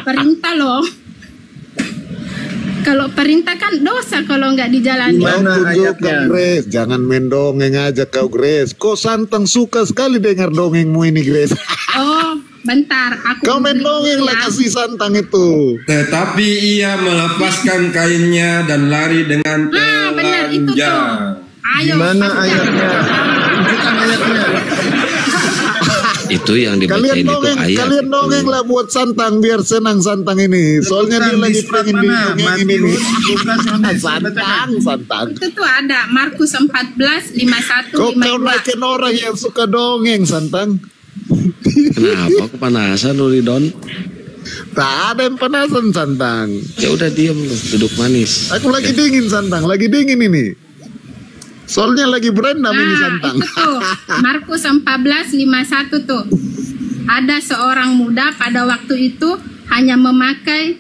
perintah loh. Kalau perintah kan dosa kalau nggak dijalani. Mana ayatnya? Grace, jangan main dongeng aja kau, Grace. Kok Santang suka sekali dengar dongengmu ini, Grace. Oh, bentar. Kau main dongeng lah kasih Santang itu. Tetapi ia melepaskan kainnya dan lari dengan telanjang. Benar itu tuh. Ayo. Mana ayatnya? Tunjukkan ayatnya. Itu yang dibacain itu ayat. Kalian dongeng lah buat Santang biar senang Santang ini. Soalnya dia lagi pengen didongeng ini. Santang. Itu tuh ada Markus 14, 51, Kau 52. naikin orang yang suka dongeng, Santang. Kenapa kepanasan lu, Ridon? Tak ada yang panasan, Santang. Ya udah diem lu, duduk manis. Aku lagi dingin, Santang. Lagi dingin ini. Soalnya lagi berendam ini, Santang. Itu tuh Markus 14, 51 tuh. Ada seorang muda pada waktu itu hanya memakai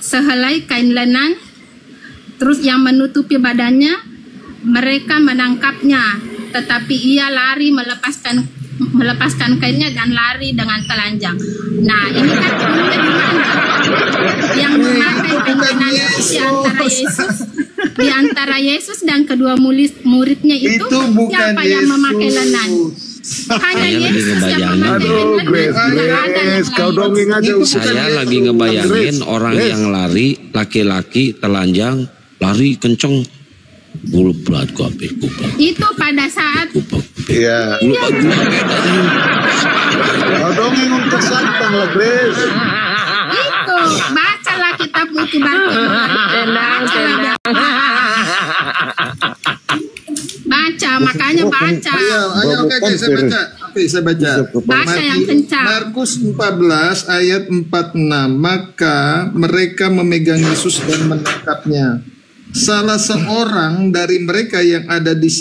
sehelai kain lenan, terus yang menutupi badannya. Mereka menangkapnya, tetapi ia lari melepaskan kainnya dan lari dengan telanjang. Nah, ini kan yang memakai kain lenan itu di antara Yesus dan kedua muridnya itu siapa yang memakai lenan? Hanya Yesus yang memakai lenan. Grace, kau dongeng aja. Saya lagi ngebayangin orang yang lari, laki-laki telanjang, lari kenceng. Bulu berat kopi. Itu pada saat iya. Kau dongeng untuk Santang lah, Grace. itu bacalah kitab buku baca, makanya baca. Oke, saya baca. Saya baca. Baca yang kencang. Markus 14 ayat 46. Maka mereka memegang Yesus dan menangkapnya. Salah seorang dari mereka yang ada di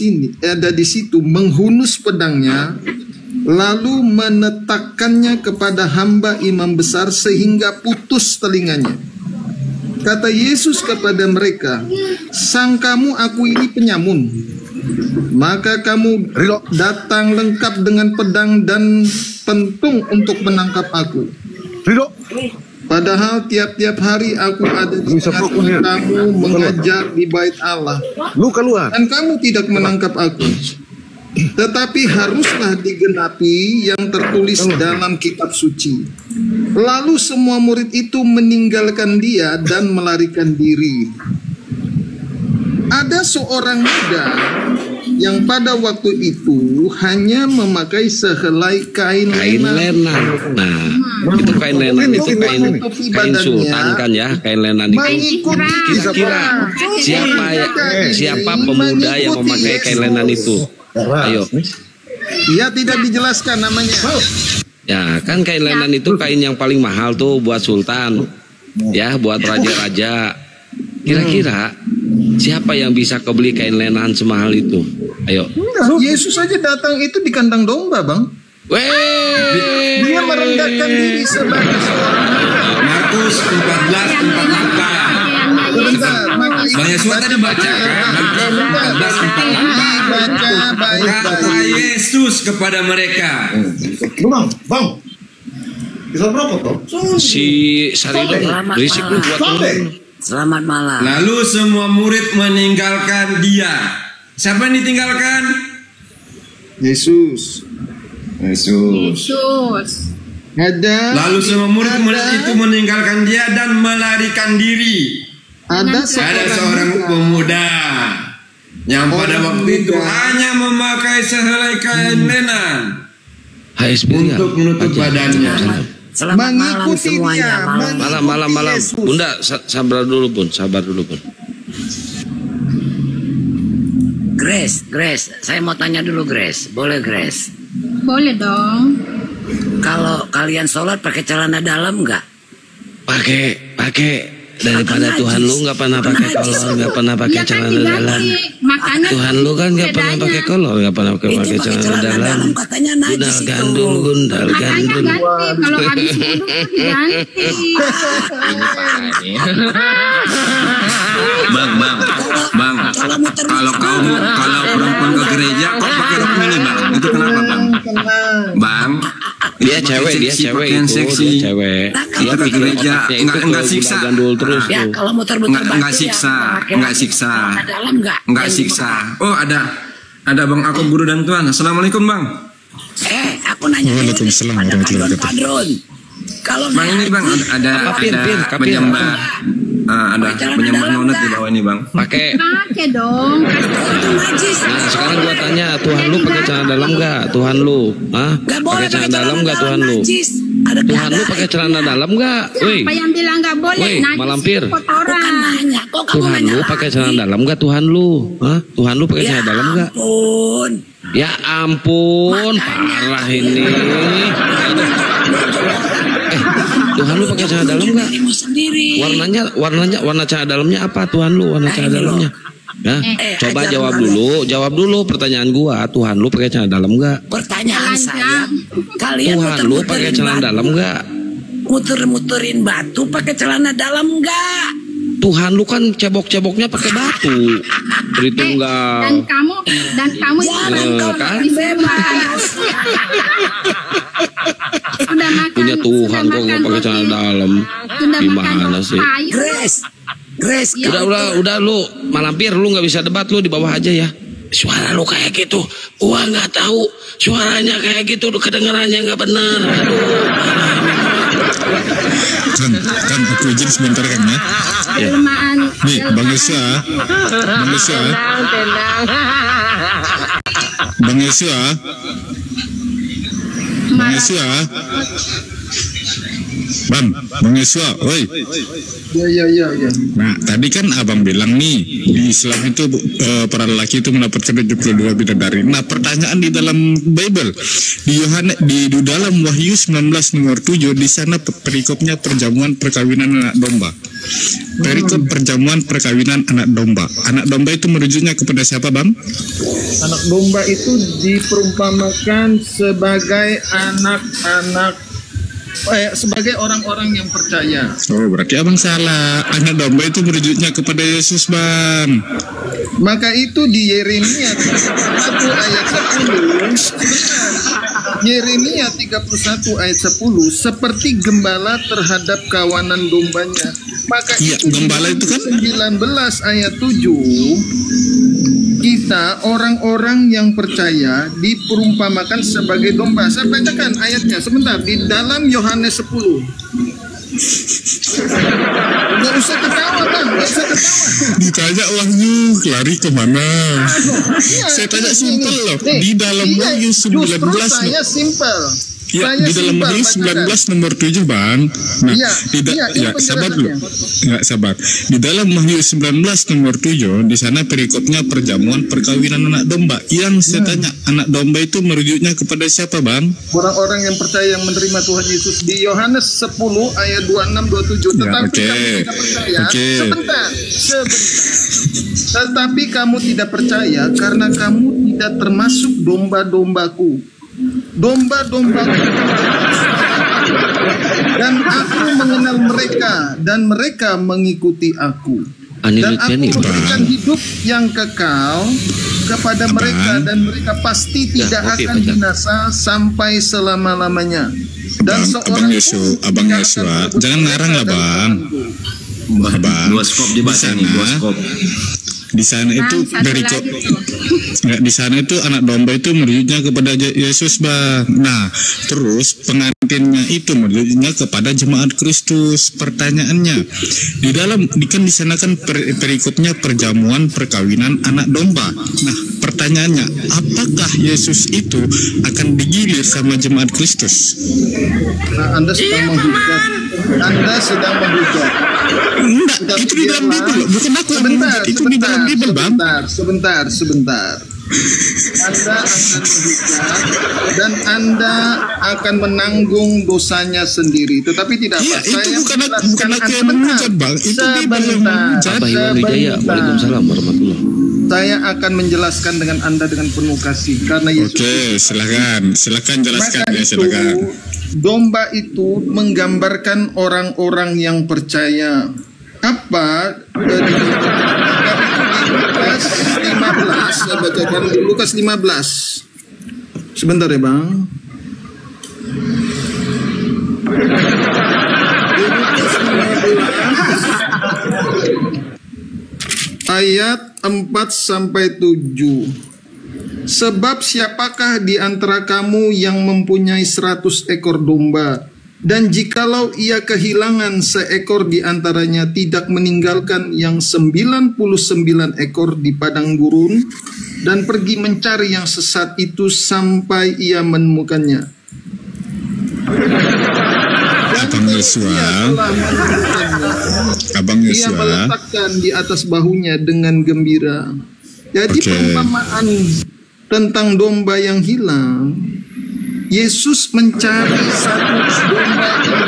situ menghunus pedangnya, lalu menetakkannya kepada hamba imam besar sehingga putus telinganya. Kata Yesus kepada mereka, sangkamu aku ini penyamun? Maka kamu datang lengkap dengan pedang dan pentung untuk menangkap aku. Padahal tiap-tiap hari aku ada di tengah kamu mengajar di bait Allah. Dan kamu tidak menangkap aku. Tetapi haruslah digenapi yang tertulis dalam kitab suci. Lalu semua murid itu meninggalkan dia dan melarikan diri. Ada seorang muda yang pada waktu itu hanya memakai sehelai kain lenan. Nah, itu kain lenan itu kain sultan kan ya, kain lenan itu. Kira-kira siapa pemuda yang memakai kain lenan itu? Ayo. Ia tidak dijelaskan namanya. Ya, kan kain lenan itu kain yang paling mahal tuh buat sultan. Ya, buat raja-raja. Kira-kira siapa yang bisa kebeli kain lenan semahal itu? Ayo. Yesus aja datang itu di kandang domba, Bang. Dia merendahkan diri sebagai seorang Markus 14:48. Bang Yesua tadi baca Markus 14:48. Kata Yesus kepada mereka. Bang. Bisa berapa toh? Si Saridon berisik lu buat turun. Selamat malam. Lalu semua murid meninggalkan dia. Siapa yang ditinggalkan? Yesus. Lalu semua murid itu meninggalkan dia dan melarikan diri. Ada seorang pemuda yang pada waktu itu hanya memakai sehelai kain lenan untuk menutup badannya. Selamat malam semuanya. Malam. Bunda, sabar dulu Bun. Grace, saya mau tanya dulu Grace. Boleh Grace? Boleh dong. Kalau kalian sholat pakai celana dalam nggak? Pakai. Daripada Tuhan lu nggak pernah pakai kolor, nggak pernah pakai celana dalam. Tuhan lu kan nggak pernah pakai kolor, nggak pernah pakai celana dalam. Gundal gandul. Kalau habis wudhu diganti. Bang. Kalau perempuan ke gereja kok pakai rok mini, Bang? Itu kenapa, Bang? Bang, Dia cewek pakaian itu, seksi. dia cewek. Dia ke bikin gereja otaknya itu enggak ke siksa. gandul terus Ya tuh. kalau muter-muter batu Enggak ya, siksa, pakai enggak siksa. celana dalam Enggak siksa. Oh, ada Bang Aku Guru dan Tuhan. Assalamualaikum, Bang. Aku nanya Waalaikumsalam warahmatullahi wabarakatuh. Padron. Kalau Bang ini Bang ada Kapir. penyembah ada penyembah nonet di bawah ini, Bang. Pakai. Pakai dong. Nah, sekarang gua tanya, Tuhan lu pakai celana dalam nggak? Tuhan lu, pakai celana dalam nggak Tuhan lu? Tuhan lu pakai celana dalam nggak? Woi, Apa yang bilang nggak boleh? Woi, Najis malampir. kotoran. nanya, kok kamu Tuhan nanya lu lagi? pakai celana dalam nggak Tuhan lu? Tuhan lu pakai celana dalam nggak? Ampun. Ya ampun, parah ini. Tuhan lu pakai celana dalam nggak? Dirimu sendiri. Warna celana dalamnya apa Tuhan lu? Warna celana dalamnya? Coba jawab dulu pertanyaan gua. Tuhan lu pakai celana dalam nggak? Pertanyaan saya, kalian Tuhan lu pakai celana dalam nggak? muter-muterin batu pakai celana dalam nggak? Tuhan lu kan cebok-ceboknya pakai batu. Tritunggal. Dan kamu kan? bebas. Sudah makan. Punya Tuhan kok nggak pakai celana dalam. Gimana sih? Grace, Udah lu malampir, lu nggak bisa debat, lu di bawah aja ya. Suara lu kayak gitu, gua nggak tahu. Suaranya kayak gitu, kedengarannya nggak benar. Kan aku izin sebentar kan ya. Nih Bang Yesua, Bang Yesua, woi. Ya. Nah, tadi kan abang bilang nih di Islam itu para lelaki itu mendapatkan 72 bidadari. Nah, pertanyaan di dalam Bible di dalam Wahyu 19 nomor 7 di sana perikopnya perjamuan perkawinan anak domba. Perikop perjamuan perkawinan anak domba. Anak domba itu merujuknya kepada siapa, Bang? Anak domba itu diperumpamakan sebagai sebagai orang-orang yang percaya. Oh, berarti abang salah. Anak domba itu merujuknya kepada Yesus, Bang. Maka itu di Yeremia 31 ayat 10. Yeremia 31 ayat 10 seperti gembala terhadap kawanan dombanya. Maka iya, itu gembala itu kan 19 ayat 7 kita orang-orang yang percaya diperumpamakan sebagai domba. Saya bacakan ayatnya sebentar di dalam Yohanes 10. Gak usah ketawa, Bang. Gak usah ketawa. Ditanya Wahyu, lari kemana? Saya tanya simpel loh. Di dalam Wahyu 19. Justru saya simpel. Ya, di dalam Wahyu 19 nomor 7, Bang. Nah, sabar dulu. Enggak sabar. Di dalam Wahyu 19 nomor 7, di sana perikopnya perjamuan perkawinan anak domba. Yang saya tanya, anak domba itu merujuknya kepada siapa, Bang? Orang-orang yang percaya yang menerima Tuhan Yesus di Yohanes 10 ayat 26 27. Tetapi kamu tidak percaya. Sebentar. Tetapi kamu tidak percaya karena kamu tidak termasuk domba-dombaku. Domba-dombaku. Dan aku mengenal mereka dan mereka mengikuti aku. Dan aku memberikan hidup yang kekal kepada mereka dan mereka pasti tidak akan binasa sampai selama-lamanya. Dan Abang Yesua, jangan ngarang lah, Bang. Dua skop dibaca nih, dua skop. Di sana itu di sana itu anak domba itu merujuknya kepada Yesus, Bang. Nah, terus pengantinnya itu merujuknya kepada jemaat Kristus. Pertanyaannya, di sana kan perikopnya perjamuan perkawinan anak domba. Nah, pertanyaannya, apakah Yesus itu akan digilir sama jemaat Kristus? Nah, Anda sedang menghujat. Enggak, itu di dalam Bible, bukan aku yang menghujat. Itu di dalam Bible, Bang. Sebentar. Anda akan menghujat dan Anda akan menanggung dosanya sendiri. Tetapi tidak apa. Itu bukan aku yang menghujat, Bang. Itu Bible yang menghujat. Waalaikumsalam warahmatullahi. Saya akan menjelaskan dengan Anda dengan penuh kasih karena Yesus. Oke, silakan jelaskan ya, silakan. Domba itu menggambarkan orang-orang yang percaya. Apa dari Lukas 15? Saya bacakan Lukas 15. Sebentar ya, Bang. Lukas 15 ayat 4-7. Sebab siapakah di antara kamu yang mempunyai 100 ekor domba, dan jikalau ia kehilangan seekor di antaranya, tidak meninggalkan yang 99 ekor di padang gurun, dan pergi mencari yang sesat itu sampai ia menemukannya. Abang Yosua, Ia meletakkan di atas bahunya dengan gembira. Jadi perumpamaan tentang domba yang hilang, Yesus mencari satu domba yang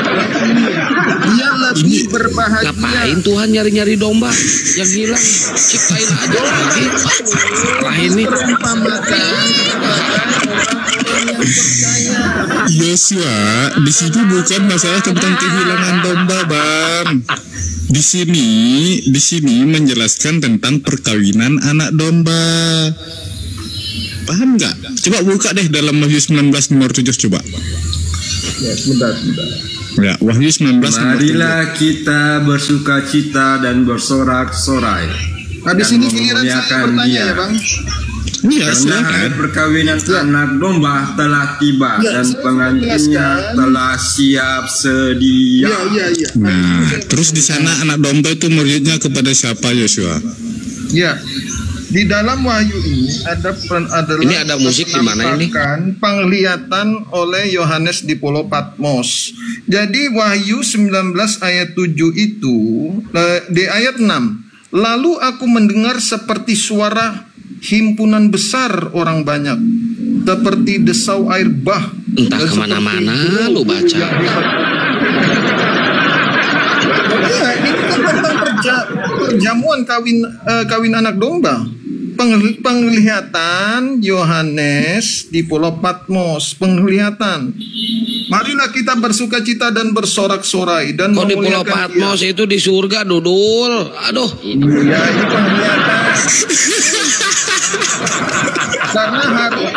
dia lebih berbahagia. Ngapain Tuhan nyari-nyari domba yang hilang? Ciptain aja lagi. Parah ini. Yosua, di sini bukan masalah tentang kehilangan domba, Bang. Di sini menjelaskan tentang perkawinan anak domba. Paham nggak? Coba buka deh dalam Wahyu 19 nomor 7 coba. Ya, sebentar. Ya, Wahyu 19 nomor 7. Marilah kita bersukacita dan bersorak-sorai. Habis ini giliran saya bertanya ya, Bang. Iya, Karena hari perkawinan anak domba telah tiba dan pengantinnya telah siap sedia. Iya. Nah, terus di sana anak domba itu merujuk kepada siapa, Yosua? Ya. Di dalam Wahyu ini Ini ada musik di mana ini? Penglihatan oleh Yohanes di Pulau Patmos. Jadi Wahyu 19 ayat 7 itu di ayat 6. Lalu aku mendengar seperti suara himpunan besar orang banyak, seperti desau air bah. Entah kemana-mana lu baca. Ya, ini kan tentang perjamuan kawin anak domba. Penglihatan Yohanes di Pulau Patmos. Penglihatan. Marilah kita bersukacita dan bersorak-sorai dan di Pulau Patmos Dia. itu di surga, Dudul. Aduh. Ya, ini penglihatan. Karena hari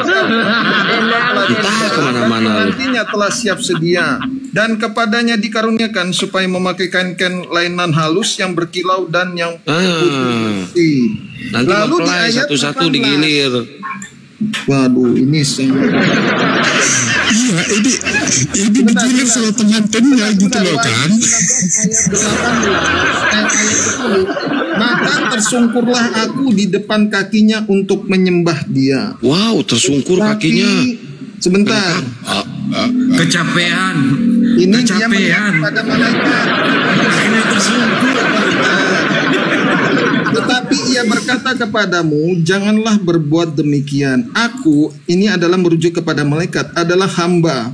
kemana-mana nantinya telah siap sedia, dan kepadanya dikaruniakan supaya memakai kain-kain lainan halus yang berkilau dan yang putih. Nanti Lalu di mempelai ayat satu-satu 18. digilir. Waduh, ini Iya, ini digilir sama pengantinnya gitu loh kan. Maka tersungkurlah aku di depan kakinya untuk menyembah dia. Wow, tersungkur kakinya. Sebentar. Kecapean. Ini dia melihat pada malaikat. Ini tersungkur. Tetapi ia berkata kepadamu, janganlah berbuat demikian. Aku, ini adalah merujuk kepada malaikat, adalah hamba,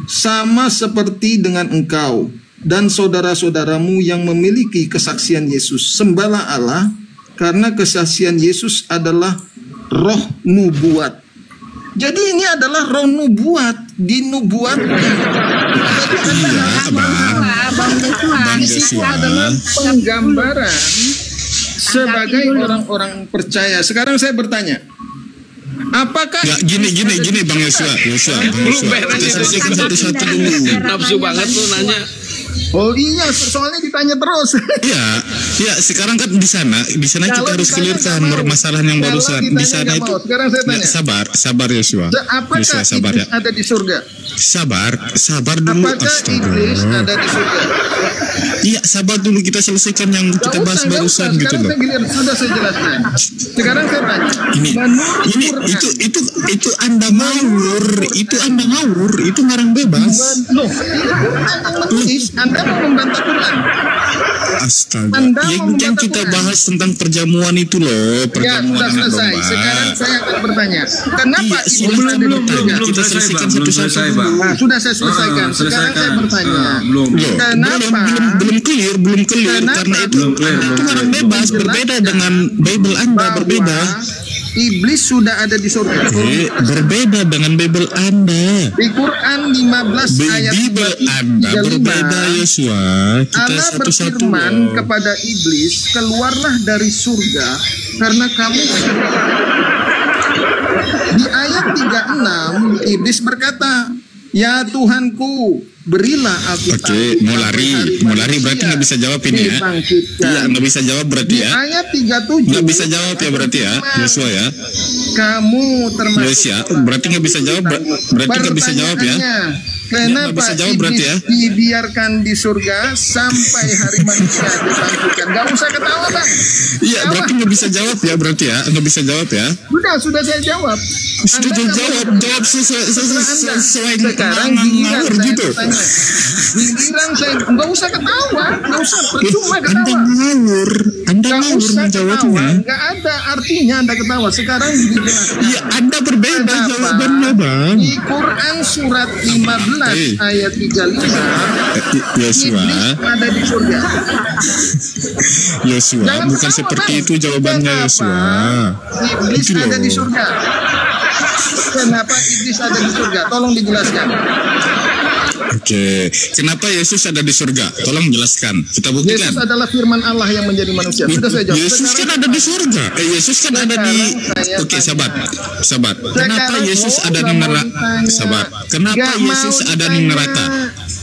sama seperti dengan engkau dan saudara-saudaramu yang memiliki kesaksian Yesus. Sembahlah Allah, karena kesaksian Yesus adalah roh nubuat. Jadi ini adalah roh nubuat, dinubuatkan. Bang Yosua adalah penggambaran sebagai orang-orang percaya. Sekarang saya bertanya, apakah gini Bang Yosua, kita selesaikan satu-satu dulu. Nafsu banget tuh nanya. Oh iya, soalnya ditanya terus. Iya, sekarang kan di sana kita harus clearkan permasalahan yang barusan. Di sana itu sekarang saya tanya. Sabar Yosua. Apakah sabar iblis ada di surga? Sabar dulu. Apakah iblis ada di surga? Iya, sabar dulu, kita selesaikan yang kita bahas barusan gitu loh. Sudah saya jelaskan. Sekarang saya tanya. Ini itu Anda ngawur, itu ngarang bebas. Loh, Anda mau membantah Quran. Astaga. Yang kita bahas tentang perjamuan itu loh, perjamuan sudah anak selesai. domba. Sekarang saya akan bertanya, kenapa belum kita selesaikan satu-satu. Sudah saya selesaikan. Sekarang saya bertanya, kenapa belum clear karena itu orang bebas, berbeda dengan Bible Anda, berbeda. Iblis sudah ada di surga. Berbeda dengan Bible Anda. Di Quran 15 ayat Bible Anda berbeda, Yosua. Kita Allah satu-satu. berfirman kepada iblis, keluarlah dari surga karena kamu. Di ayat 36 iblis berkata, Ya Tuhanku, berilah aku Oke, mau lari berarti nggak bisa jawab ini ya. Iya, nggak bisa jawab berarti ya. Ayat 37. Nggak bisa jawab ya berarti ya, Yosua ya. Kamu termasuk Yosua, berarti nggak bisa jawab, berarti nggak bisa jawab ya. Kenapa bisa jawab berarti ya? dibiarkan di surga sampai hari manusia dibangkitkan? Gak usah ketawa bang. Iya, berarti nggak bisa jawab ya berarti ya, nggak bisa jawab ya. Sudah saya jawab. Sudah jawab sesuai sekarang ngawur gitu. Giliran saya nggak usah ketawa, nggak usah percuma ketawa. Anda ngawur menjawabnya. Nggak ada artinya Anda ketawa. Sekarang dijelaskan. Iya, Anda berbeda jawabannya bang. Di Quran surat 15 ayat 35. Yosua ada di surga. Yosua, bukan seperti itu jawabannya Yosua. Iblis ada di surga. Kenapa iblis ada di surga? Tolong dijelaskan. Oke, kenapa Yesus ada di surga? Tolong jelaskan. Kita buktikan. Yesus adalah firman Allah yang menjadi manusia. Sudah saya jawab. Yesus kan ada di surga. Yesus kan ada di. Oke, sahabat. Kenapa Yesus ada di neraka? Sahabat. Kenapa Yesus ada di neraka?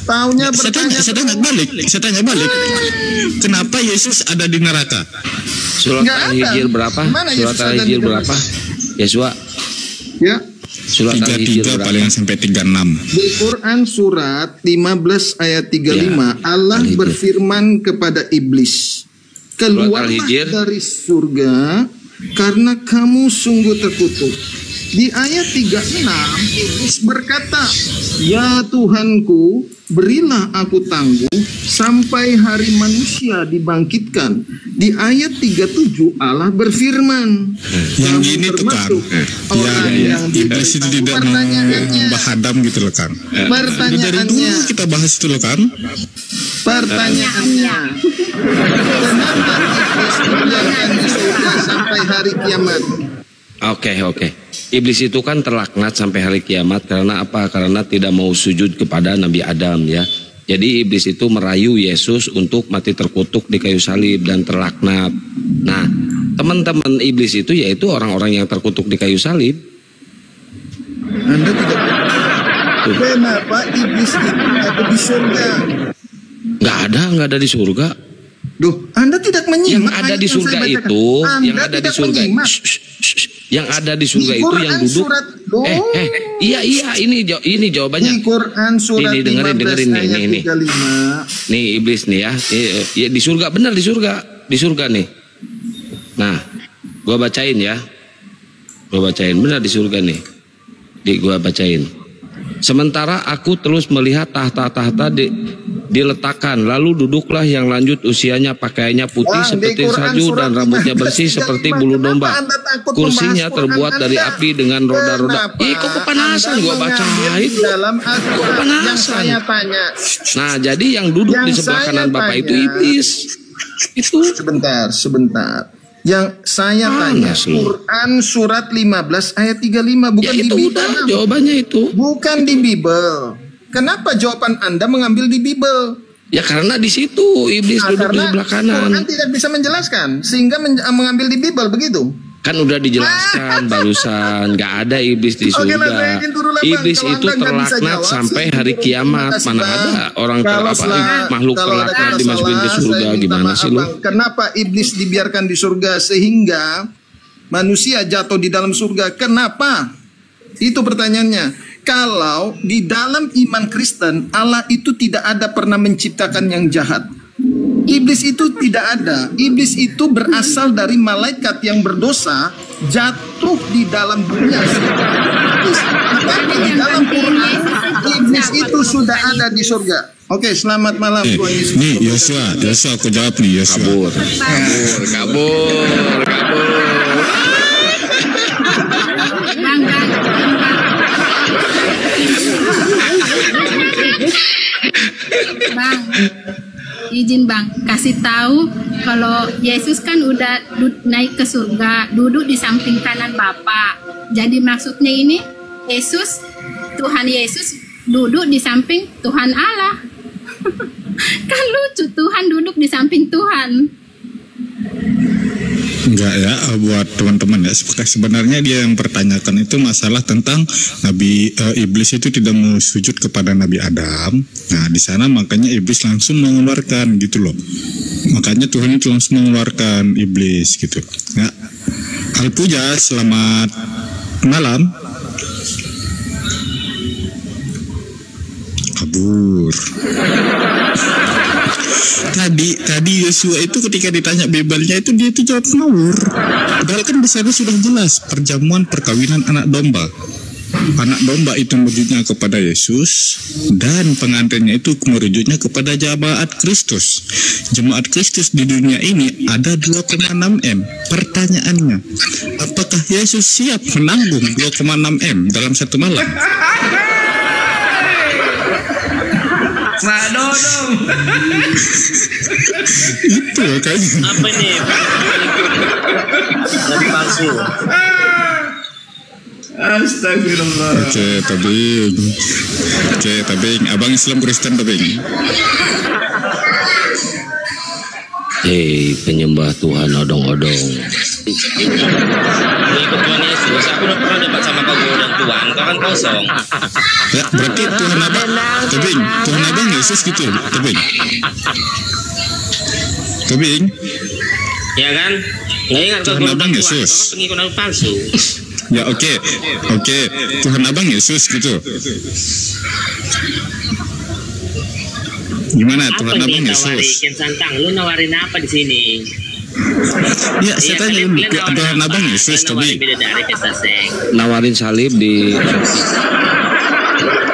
Taunya Saya tanya balik. Kenapa Yesus ada di neraka? Surat Al-Hijr berapa? Surat Al-Hijr berapa? Yosua. Ya. Surat 33 paling sampai 36. Di Quran surat 15 ayat 35 Allah berfirman kepada iblis, keluarlah dari surga karena kamu sungguh terkutuk. Di ayat 36 iblis berkata, ya Tuhanku, berilah aku tangguh sampai hari manusia dibangkitkan. Di ayat 37 Allah berfirman, yang gini tuh kan, yang iblis itu tidak menghadam gitu loh kan. Dari dulu kita bahas itu loh kan. Pertanyaannya, kenapa iblis dibiarkan di surga sampai hari kiamat? Oke. Iblis itu kan terlaknat sampai hari kiamat karena apa? Karena tidak mau sujud kepada Nabi Adam ya. Jadi iblis itu merayu Yesus untuk mati terkutuk di kayu salib dan terlaknat. Nah, teman-teman iblis itu yaitu orang-orang yang terkutuk di kayu salib. Anda tidak. Kenapa iblis itu ada di surga? Nggak ada di surga. Duh, Anda tidak menyimak. Yang ada di surga itu, yang ada di surga itu, yang ada di surga itu yang duduk. Iya, ini jawabannya. Di Quran surat ini dengerin ini. Nih iblis nih ya. Di surga, benar di surga nih. Nah, gua bacain ya. Benar di surga nih. Gua bacain. Sementara aku terus melihat tahta-tahta diletakkan, lalu duduklah yang lanjut usianya, pakaiannya putih seperti salju dan rambutnya bersih seperti bulu domba. Kursinya terbuat dari api dengan roda-roda. Kok kepanasan gua bacain? Kepanasan. Nah, jadi yang duduk di sebelah kanan Bapak itu iblis. Itu sebentar. Yang saya tanya Quran surat 15 ayat 35 bukan di Bible. Jawabannya itu. Bukan di Bible. Kenapa jawaban Anda mengambil di Bible? Ya karena di situ iblis duduk di sebelah kanan. Quran tidak bisa menjelaskan sehingga mengambil di Bible begitu. Kan udah dijelaskan barusan, nggak ada iblis di surga. Iblis itu terlaknat sampai hari kiamat. Mana ada orang makhluk terlaknat dimasukin ke surga? Gimana sih lu? Kenapa iblis dibiarkan di surga sehingga manusia jatuh di dalam surga? Kenapa? Itu pertanyaannya. Kalau di dalam iman Kristen Allah itu tidak ada pernah menciptakan yang jahat. Iblis itu tidak ada. Iblis itu berasal dari malaikat yang berdosa jatuh di dalam dunia. Tapi di dalam Quran iblis itu sudah ada di surga. Oke, selamat malam Tuhan Yesus. Nih Yosua aku jawab nih Yosua. Kabur. Bang, izin Bang, kasih tahu kalau Yesus kan udah naik ke surga, duduk di samping kanan Bapa. Jadi maksudnya ini Tuhan Yesus duduk di samping Tuhan Allah. Kan lucu, Tuhan duduk di samping Tuhan. Enggak ya, buat teman-teman ya. Sebenarnya dia yang pertanyakan itu masalah tentang Nabi iblis itu tidak mau sujud kepada Nabi Adam. Nah, di sana makanya iblis langsung mengeluarkan gitu loh. Makanya Tuhan itu langsung mengeluarkan iblis gitu. Ya. Alpuja, selamat malam. Kabur. Tadi Yosua itu ketika ditanya Bebalnya itu dia itu jawab ngawur. Padahal kan di sana sudah jelas perjamuan perkawinan anak domba. Anak domba itu merujuknya kepada Yesus dan pengantinnya itu merujuknya kepada jemaat Kristus. Jemaat Kristus di dunia ini ada 2,6 M. Pertanyaannya, apakah Yesus siap menanggung 2,6 M dalam satu malam? Nah, dong. Itu kan. Apa nih? Nabi palsu. Astagfirullah. Oke, Tabing. Abang Islam Kristen, Tabing. Hei, penyembah Tuhan odong-odong. Ikut Tuhan Yesus, aku udah pernah debat sama kau dan Tuhan, kau kan kosong. Ya, berarti Tuhan abang, Tabing, Tuhan abang Yesus gitu, Tabing. Ya kan? Nggak ingat kau Tuhan guru dan abang Tuhan, Yesus. kau pengikut Nabi palsu. Ya oke, Tuhan abang Yesus gitu. Gimana Tuhan Apa abang nih Yesus? tawari Kian Santang? Lu nawarin apa di sini? Ya, saya tanya Tuhan abang Yesus, nawarin Tabing. bidadari ke Saseng. Nawarin salib di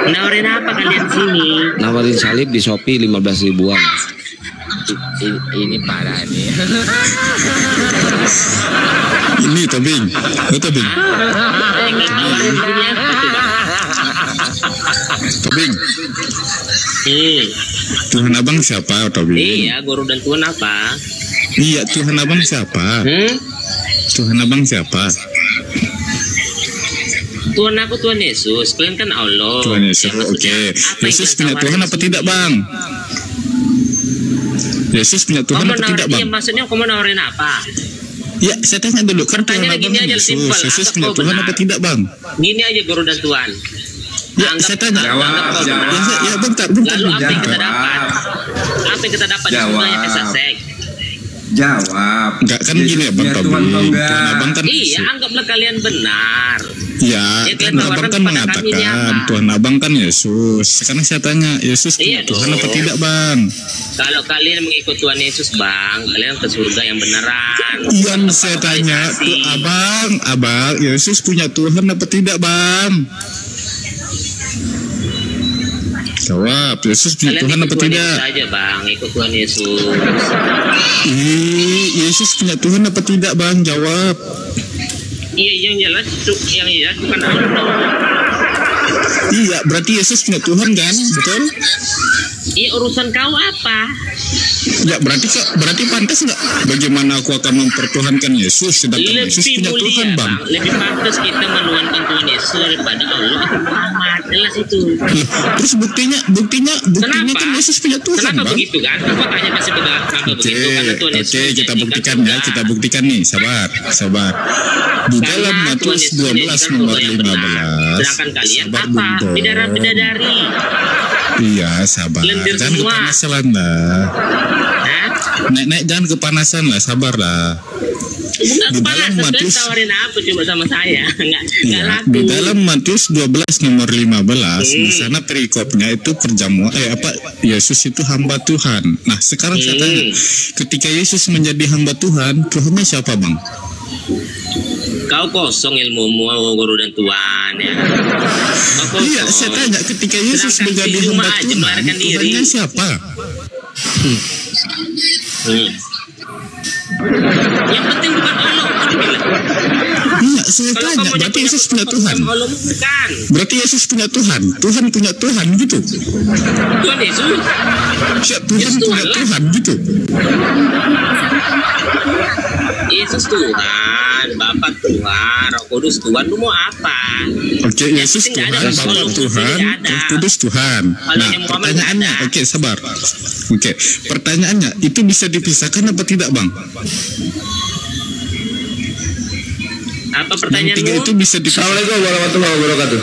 Nawarin apa kalian sini? Nawarin salib di Shopee 15 ribuan. Ini parah nih. Ini Tabing, Tabing. Nawarin sini apa coba? Tabing. Tuhan abang siapa, Tabing? Iya, guru dan Tuhan apa? Iya, Tuhan abang siapa? Tuhan abang siapa? Tuhan aku Tuhan Yesus, kalian kan Allah. Tuhan Yesus, Ya, maksudnya, oke. apa yang Yesus kita punya Tuhan tawarin apa tidak, sini? Bang? Yesus punya Tuhan Kamu apa tidak, nawarin, Bang? iya, maksudnya kamu nawarin apa? Ya, saya tanya dulu, kan Tuhan Pertanyaan abang gini aja, Yesus. simpel. Yesus Anggap punya kau Tuhan benar. apa tidak, Bang? Gini aja guru dan Tuhan. Ya, saya tanya. Anggap kau benar. Ya, bentar. Lalu apa yang kita Jawab. dapat? Apa yang kita dapat di Jawab. sebenarnya kesasek? Jawab. Enggak kan gini ya, Bang Ya, Tabing. Tuhan atau enggak? Tuhan abang kan Iya, anggaplah kalian benar. Ya, Ya, kan kalian abang tawarkan kan kepada kami ini mengatakan apa? Tuhan abang kan Yesus. Sekarang saya tanya, Yesus punya Iya Tuhan dong. apa tidak, Bang? Kalau kalian mengikut Tuhan Yesus, Bang, kalian ke surga yang beneran. Yang saya tanya tuh abang, Yesus punya Tuhan apa tidak, Bang? Jawab, Yesus punya Kalian Tuhan ikut apa Tuhan tidak? Yesus aja, Bang, ikut Tuhan Yesus. Yesus punya Tuhan apa tidak, Bang? Jawab. Iya, yang jelas bukan Allah. Iya, berarti Yesus punya Tuhan kan? Betul? Iya, urusan kau apa? Ya, berarti pantas nggak? Bagaimana aku akan mempertuhankan Yesus sedangkan Yesus Lebih punya mulia, Tuhan, Bang? Lebih pantas kita menuhankan Tuhan Yesus daripada Allah atau Muhammad. Jelas itu. Terus buktinya Kenapa? kan Yesus punya Tuhan, Kenapa Bang? begitu kan? Kau tanya pasti kenapa begitu? Karena Tuhan Yesus Oke, kita menjanjikan buktikan surga. ya, kita buktikan nih, sabar. Di Karena dalam Tuhan Matius Yesus 12 menjanjikan nomor surga yang benar. 15. Sedangkan kalian Sabar apa? dulu, Bidadari. Iya, sabar. Lendir Jangan semua. kepanasan lah. Hah? Naik jangan kepanasan lah, sabar lah. Enggak Di kepala, dalam kalian Matius- tawarin apa coba sama saya? Enggak Iya, laku. di dalam Matius 12 nomor 15 di sana perikopnya itu perjamuan Yesus itu hamba Tuhan. Nah, sekarang saya tanya, ketika Yesus menjadi hamba Tuhan, Tuhannya siapa, Bang? Kau kosong ilmumu, guru dan Tuhan ya. Kau kosong. Iya, saya tanya, ketika Yesus Sedangkan menjadi di rumah hamba aja Tuhan, melarikan diri. Tuhannya siapa? Yang penting bukan Allah, aku bilang. Iya, saya Kalau tanya, kamu berarti Yesus punya Tuhan. Allah bukan. Berarti Yesus punya Tuhan. Tuhan punya Tuhan gitu. Tuhan Yesus. Siap, Tuhan Yesus punya Tuhan lah. Tuhan gitu. Yesus Tuhan, Bapa Tuhan, Roh Kudus Tuhan, lu mau apa? Oke, Yesus penting nggak Tuhan, ada. Bapa Kalau Tuhan, nggak ada. Roh Kudus Tuhan. Kalau Nah, yang Muhammad pertanyaannya, nggak ada. oke, sabar. Oke, pertanyaannya, itu bisa dipisahkan apa tidak, Bang? Apa Yang pertanyaanmu? tiga itu bisa dipisahkan. Assalamualaikum warahmatullahi wabarakatuh.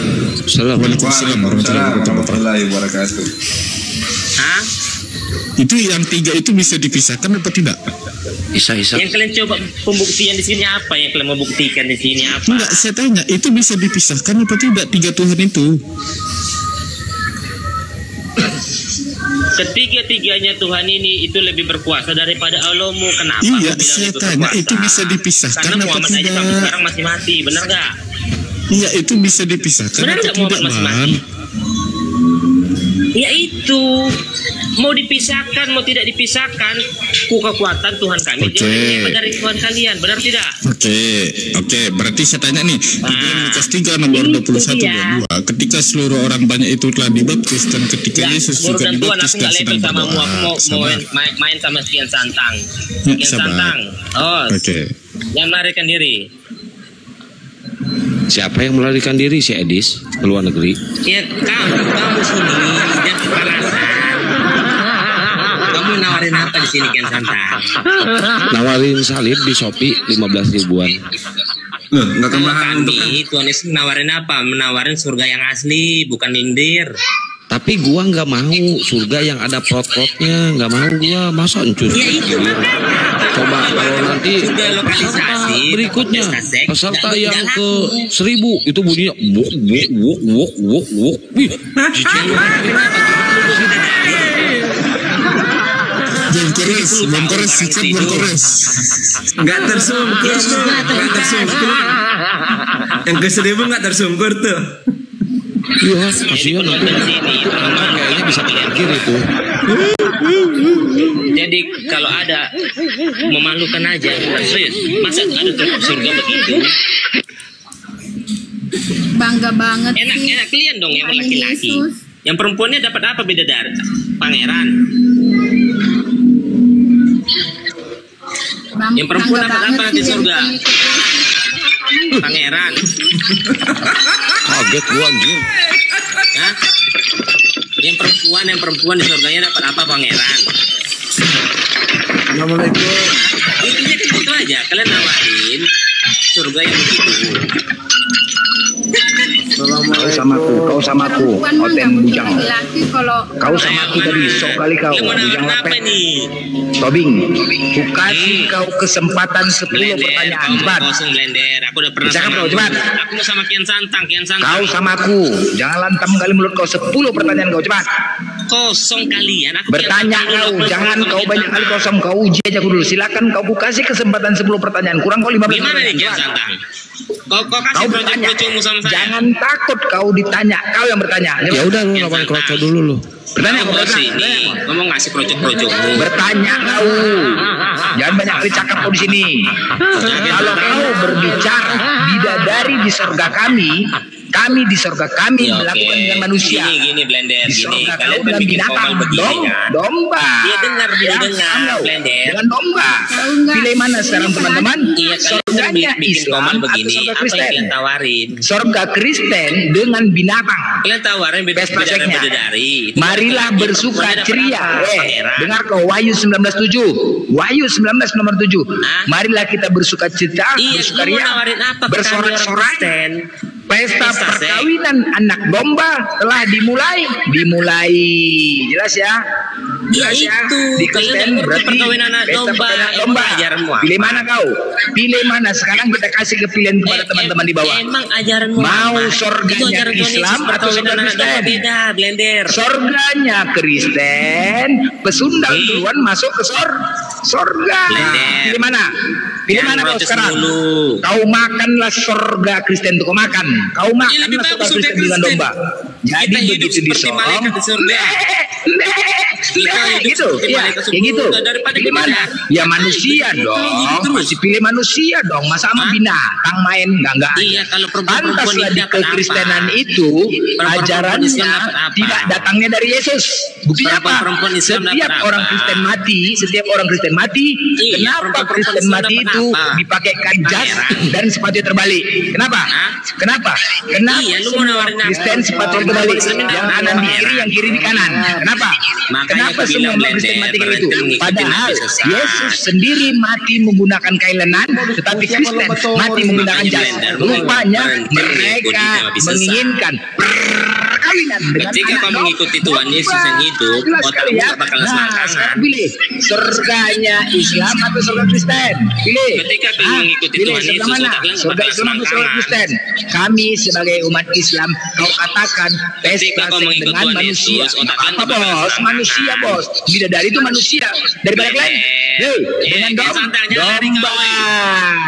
Waalaikumsalam warahmatullahi wabarakatuh. Hah? Itu yang tiga itu bisa dipisahkan apa tidak? Isa. Yang kalian coba pembuktian di sini apa? Yang kalian mau buktikan di sini apa? Enggak, saya tanya, itu bisa dipisahkan apa tidak tiga Tuhan itu? Ketiga-tiganya Tuhan ini itu lebih berkuasa daripada Allahmu. Kenapa? Iya, kau bilang saya itu tanya, berkuasa? itu bisa dipisahkan Karena apa Muhammad aja tidak? sampai sekarang masih mati, benar gak? Iya, itu bisa dipisahkan Benar atau nggak tidak, Muhammad masih Bang? mati? Ya itu, mau dipisahkan, mau tidak dipisahkan, kekuatan Tuhan kami Oke. dia lebih hebat dari Tuhan kalian, benar tidak? Oke, berarti saya tanya nih, di dalam Lukas 3 nomor itu 21 dia. 22, ketika seluruh orang banyak itu telah dibaptis dan ketika Ya, Yesus guru juga dan Tuhan, dibaptis aku dan nggak level sedang sama mu, berdoa. aku mau Sabar. main sama Kian Santang. Ya, Kian sabar. Santang, oh, Oke. yang melarikan diri. Siapa yang melarikan diri? Si Edis ke luar negeri. Ya kamu sini dan kepanasan. Kamu nawarin apa di sini Kian Santang? Nawarin salib di Shopee 15 ribuan. Loh, nggak Kalau kemahalan untuk kami Tuhan Yesus menawarin apa? Menawarin surga yang asli, bukan lindir. Tapi gua nggak mau surga yang ada prot-protnya, nggak mau gua. Masa encur? Ya itu makanya. Coba kalau nanti Surga lokalisasi berikutnya Destasek, peserta nggak yang ke laku. 1000 itu bunyinya wuk wuk wuk wuk wuk wuk. Wih, jijik. Belum kores, sikap belum kores. nggak tersungkur tuh, nggak tersungkur. Yang ke 1000 nggak tersungkur tuh. Iya, Jadi kasihan itu. penonton sini teman-teman Kayaknya bisa pikir itu. Jadi kalau ada memalukan aja, serius. Masa ada tuh surga begitu? Bangga banget sih. Enak kalian dong yang Tuhan laki-laki. Yesus. Yang perempuannya dapat apa beda dari pangeran? Yang perempuan Bangga dapat banget apa nanti sih surga? jadi pengikut Yesus. Pangeran. Kaget gua anjir. Hah? Yang perempuan di surganya dapat apa pangeran? Assalamualaikum. Intinya kan gitu aja. Kalian nawarin surga yang begitu. Kau sama aku, Perempuan mah oten nggak butuh bujang. laki-laki kalau Kau sama aku tadi, sok kali kau, Yang mau bujang nawarin apa lepek. nih? Tobing, ku kasih kau kesempatan 10 pertanyaan, kau mau cepat. kosong blender. Aku udah pernah Cakap sama kau, cepat. Aku mau sama Kian Santang. Kau sama aku, jangan lantam kali mulut kau, 10 pertanyaan kau, cepat. Kosong kalian. Aku Bertanya Kian Santang kau, dulu, jangan aku kau Kian banyak kali Santang. kosong, kau uji aja aku dulu. Silakan kau, ku kasih kesempatan 10 pertanyaan, kurang kau 15 Gimana nih pertanyaan, Kian cepat. Santang? Kau Kau kasih bertanya, project-projectmu sama saya. jangan takut kau ditanya, kau yang bertanya. Ya udah lu lawan kroco dulu lu. Bertanya Kau kau, mau sini, kau mau ngasih project-projectmu. bertanya kau, jangan banyak kali cakap kau di sini. Kalau kau berbicara bidadari di sorga kami di sorga kami Ya, melakukan oke. dengan manusia. Gini blender, Di gini. sorga Kalian kau kan dengan bikin binatang, formal begini kan? domba. Iya, dengar dulu, Ya, dengar, kau. Blender. Dengan domba. Tahu nggak? Pilih mana sekarang teman-teman? Iya, kalian Sorganya bikin Islam formal atau begini. sorga Apa yang Kristen? kalian tawarin? Sorga Kristen dengan binatang. Kalian tawarin Best project-nya. bidadari. Itu Marilah yang bersuka perempuannya dapat ceria. apa? Pangeran. Dengar kau Wahyu 19:7. Wahyu 19 nomor 7. Hah? Marilah kita bersuka cita, Iya, lu mau bersukaria, nawarin apa? ke kami orang bersorak-sorai. Kristen? Pesta Pesta seks. perkawinan anak domba telah dimulai. Jelas ya? Ya Jelas ya? itu. Di Kalian Kristen nggak ngerti berarti perkawinan anak pesta domba. perkawinan Emang domba. ajaranmu apa? Pilih mana kau? Pilih mana? Sekarang kita kasih kepilihan kepada teman-teman di bawah. Emang ajaranmu Mau apa? sorganya Itu ajaran Tuhan Islam Yesus, atau perkawinan sorga anak domba Kristen? beda, blender. Sorganya Kristen, pesundal duluan masuk ke sorga. Blender. Pilih mana? Pilih Jangan mana kau protes sekarang? dulu. Kau makanlah sorga Kristen tuh kau makan. Kau Ya, makanlah lebih sorga bagus surga Kristen dengan Kristen. domba. Jadi Kita hidup begitu seperti disorong. malaikat di surga. Kita hidup Gitu, seperti ya, malaikat kayak gitu. surga daripada Pilih gimana? mana? Ya manusia Betul, dong. hidup terus. Masih pilih manusia dong. Masa sama Hah? binatang main enggak Iya, kalau perempuan-perempuan Pantaslah ini di dapat apa? kekristenan itu Perempuan-perempuan ajarannya Islam dapat apa? tidak datangnya dari Yesus. Buktinya apa? Perempuan Islam Setiap dapat orang apa? Kristen mati, Iya, kenapa perempuan Kristen Islam mati dapat itu apa? dipakaikan jas Pangeran. dan sepatu terbalik? Kenapa? Hah? Kenapa? Kenapa Iya, lu mau semua nawarin apa? Kristen sepatu Perempuan terbalik? Islam Yang dapat kanan di apa? kiri, yang kiri di kanan. Kenapa? Kenapa semua umat Kristen mati kayak gitu? Padahal Yesus sendiri mati menggunakan kain lenan, tetapi Kristen mati menggunakan jas. Rupanya mereka menginginkan perkawinan dengan ketika kau mengikuti Tuhan Yesus yang hidup, otakmu gak bakal selangkangan. Pilih surganya Islam atau surga Kristen. Pilih. Ketika kau mengikuti Tuhan Yesus, otakmu gak surga bakal Islam atau surga selangkangan. Kristen. Kami sebagai umat Islam, kau katakan pesta kau seks mengikut dengan Tuhan manusia. Yesus, otakmu Apa gak bakal bos? selangkangan. Manusia bos. Bidadari itu manusia. Daripada kalian. Hei, dengan domba.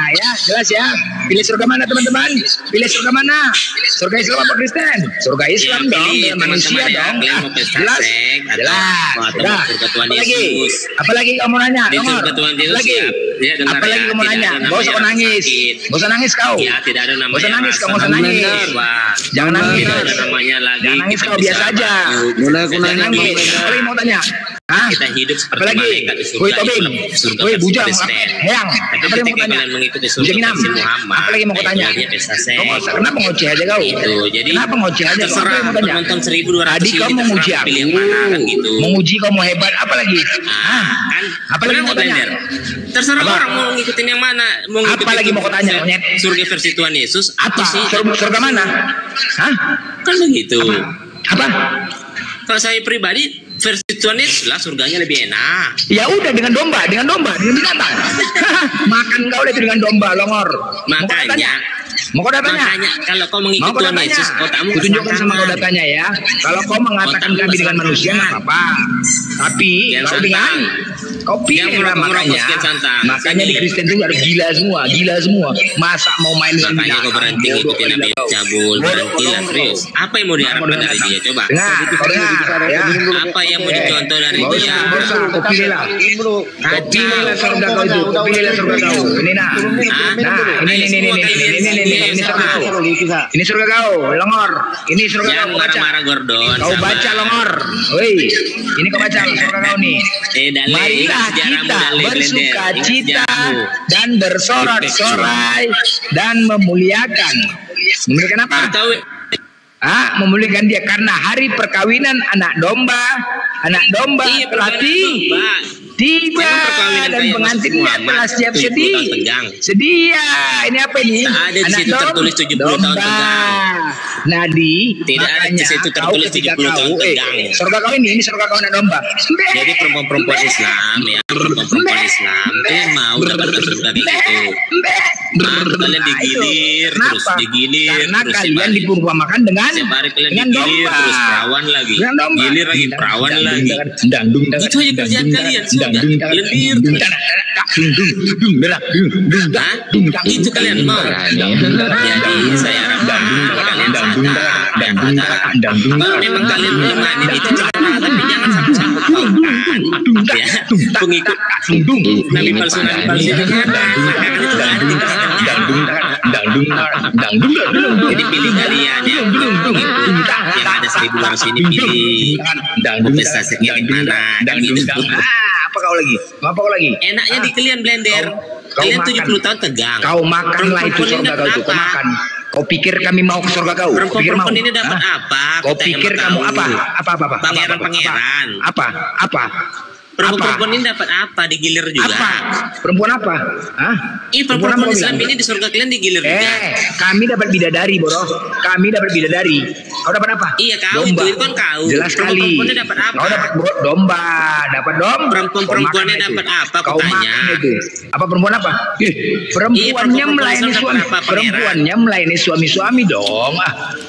Ya, jelas ya. Pilih surga mana teman-teman? Pilih surga mana? Surga Islam apa Kristen? Surga Islam dong, dengan manusia dong. Jelas. Jelas. Apalagi kamu nanya, nomor. Apalagi. Apalagi kamu nanya. Gak usah kau nangis. Gak usah nangis kau. Ya, tidak ada namanya. Gak usah nangis, kau gak usah rasa. nangis. Jangan nangis. Tidak ada namanya lagi. Jangan nangis kita kau, bisa biasa aja. Mulai aku Jangan nanya nangis. Apalagi mau tanya? Hah? Kita hidup seperti Apalagi? malaikat di surga. Woi Tobing. Surga Woi Bujang. Kristen. Heyang. Tapi Apalagi mau ketika tanya? kalian mengikuti surga Bujang Inam. versi Muhammad, Apalagi mau tanya? itu dia pesta seks. Kenapa ngoceh aja kau? Itu. Jadi Kenapa ngoceh aja? Apa terserah yang mau tanya? penonton 1200 Tadi ini kamu terserah menguji aku. pilih yang mana kan gitu. Menguji kamu hebat. Apalagi? Kan? Apalagi mau tanya? Blender? Terserah Apa? orang mau ngikutin yang mana. Mau ngikutin Apalagi mau tanya, monyet? surga versi Tuhan Yesus Apa? atau sih? Surga mana? Hah? Kan begitu. Apa? Kalau saya pribadi versi Tuhan Yesus lah surganya lebih enak. Ya udah dengan domba, dengan binatang. Makan kau itu dengan domba, longor. Mau kau datanya? Makanya kalau kau mengikuti Tuhan Yesus, otakmu kutunjukkan sama kau keselangkangan. datanya ya. Kalau kau mengatakan Otakmu kami dengan manusia nggak apa-apa. Tapi Jangan kau santang. dengan kau pilih Jangan lah merokok makanya. sekian santang. Makanya di Kristen itu harus gila semua. Masa mau main dengan Makanya kau berhenti ngikutin Nabi cabul, berhenti lah serius. Apa yang mau diharapkan dari dia? Coba. Dengar, kau dengar ya. Apa yang mau dicontoh dari Kau dia? kau pilih lah. Kau pilih lah surga kau itu. Kau pilih lah surga kau. Ini nah. Nah, ini surga kau. Ini surga kau, longor. Ini surga Jangan kau, baca. marah-marah Gordon. Kau sama- baca longor. Woi, ini kau baca surga kau nih. Dale, Marilah ingat sejarahmu, kita Dale, bersuka Blender. Ingat cita sejarahmu. dan bersorak-sorai dan memuliakan. Memuliakan apa? Tahu Memuliakan dia karena hari perkawinan anak domba Iya, telah perkawinan tiba Emang perkawinan dan kayak pengantinnya Mas Muhammad, telah siap 70 sedia. tahun tegang. Sedia. Ini apa ini? Tak ada di situ tertulis 70 tahun tegang. Nadi, Tidak ada di makanya situ kau tertulis ketika 70 tahun kau, tegang. surga kau ini surga kau anak domba. jadi perempuan-perempuan Islam ya, perempuan-perempuan Islam itu yang mau dapatkan surga kayak gitu. Kalian digilir, terus digilir, Karena terus kalian diperumpamakan dengan setiap hari kalian dengan digilir, domba. terus perawan lagi, Dengan domba. gilir lagi, perawan lagi. Itu aja kerjaan kalian, surga. Lendir. Hah? Itu kalian mau. Jadi saya harapkan kalian sadar. Kalau memang kalian mengimani itu tapi jangan sangkut pautkan ya pengikut nabi palsu itu jadi pilih kalian ya yang ada 1200 ini pilih investasinya di mana kan gitu. Apa kau lagi? Enaknya di kalian Blender. Kalian 70 tahun tegang. Kau makanlah itu surga kau itu. Kau makan. Kau pikir kami mau ke surga kau? Perempuan-perempuan ini dapat apa? Kau pikir kamu apa? Apa? Pangeran-pangeran. Apa? Perempuan-perempuan ini dapat apa? Digilir juga. Apa? Perempuan apa? Hah? Perempuan Islam ini di surga kalian digilir juga. Kami dapat bidadari, bro. Kami dapat bidadari. Kau dapat apa? Iya, kau domba. itu kan kau. Jelas sekali. Perempuan-perempuannya dapat apa? Kau dapat domba, dapat domba. Perempuan-perempuannya Kau makan dapat itu. apa? Kau Kutanya. makan itu. Apa perempuan apa? Perempuannya perempuan melayani Islam suami. dapat apa, Perempuannya melayani suami-suami dong.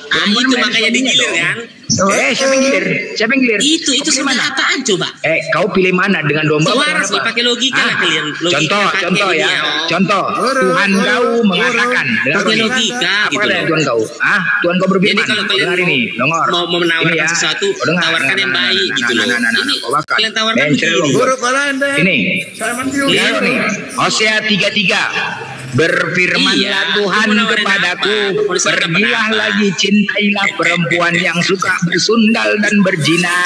Perempuan itu melayani makanya suaminya digilir dong. kan? Siapa yang gilir? Siapa yang gilir? Itu Kau pilih sebenarnya mana? apaan coba? Kau pilih mana dengan domba? Waras apa? nih, pakai logika lah kalian. Logika Contoh pakai ya. dia. Contoh. Tuhan kau mengatakan. Dengar Pakai ini. logika Apa gitu kata loh. Tuhan kau? Tuhan kau berfirman. Jadi kalau kalian dengar ini, Longor. mau menawarkan Ini ya. sesuatu, Kau dengar. tawarkan yang baik gitu loh. Ini Kau bakal. kalian tawarkan Cerita begini. dulu. Ini. Lihat nih. Hosea 3:3. Berfirmanlah Iya, Tuhan mau nawarin kepadaku, apa? Mau disuruh dapat pergilah apa? lagi, cintailah perempuan yang suka bersundal dan berzina.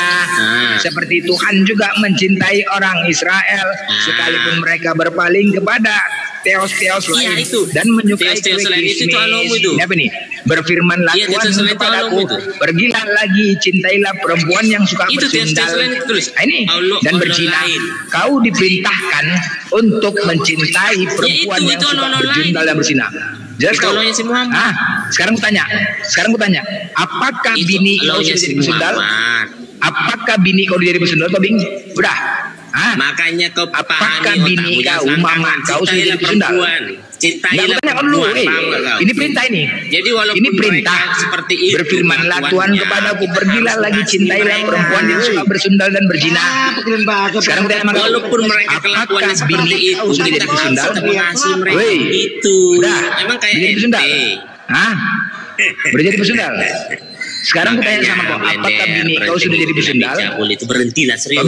Seperti Tuhan juga mencintai orang Israel, sekalipun mereka berpaling kepada teos lain itu. dan menyukai Teos lain itu alomu itu. Ini apa nih? Berfirmanlah Iya, Tuhan teos lain itu kepadaku, alomu itu. pergilah lagi, cintailah perempuan yang suka Itu bersundal. teos lain itu tulis. Ini dan Allah berzina. lain. Kau diperintahkan untuk mencintai perempuan yang itu suka Allah bersundal dan berzina. Jelas Itu kau? Allahnya si Muhammad. Sekarang ku tanya, apakah Itu bini kau Allahnya sudah si jadi bersundal? Muhammad. Apakah bini kau jadi bersundal, Tobing? Udah. Makanya kau Apakah pahami bini otakmu, kau, mama kau sudah jadi bersundal? Cintailah Tanya kau dulu, perempuan, paham nggak kau? ini perintah ini. Jadi walaupun Ini perintah. mereka seperti itu, Berfirmanlah Tuhan kelakuannya, kepadaku, pergilah harus lagi, kasih cintailah mereka. perempuan yang suka bersundal dan berzina. Sekarang tanya sama kau, Walaupun mereka kelakuannya seperti bini itu, kau sudah kita jadi bersundal? tetap mengasihi mereka Woi, itu. udah, Emang kayak jadi bersundal? ente. Udah jadi bersundal? Sekarang ku tanya sama kau, apakah bini kau sudah jadi bersundal? Itu berhentilah serius.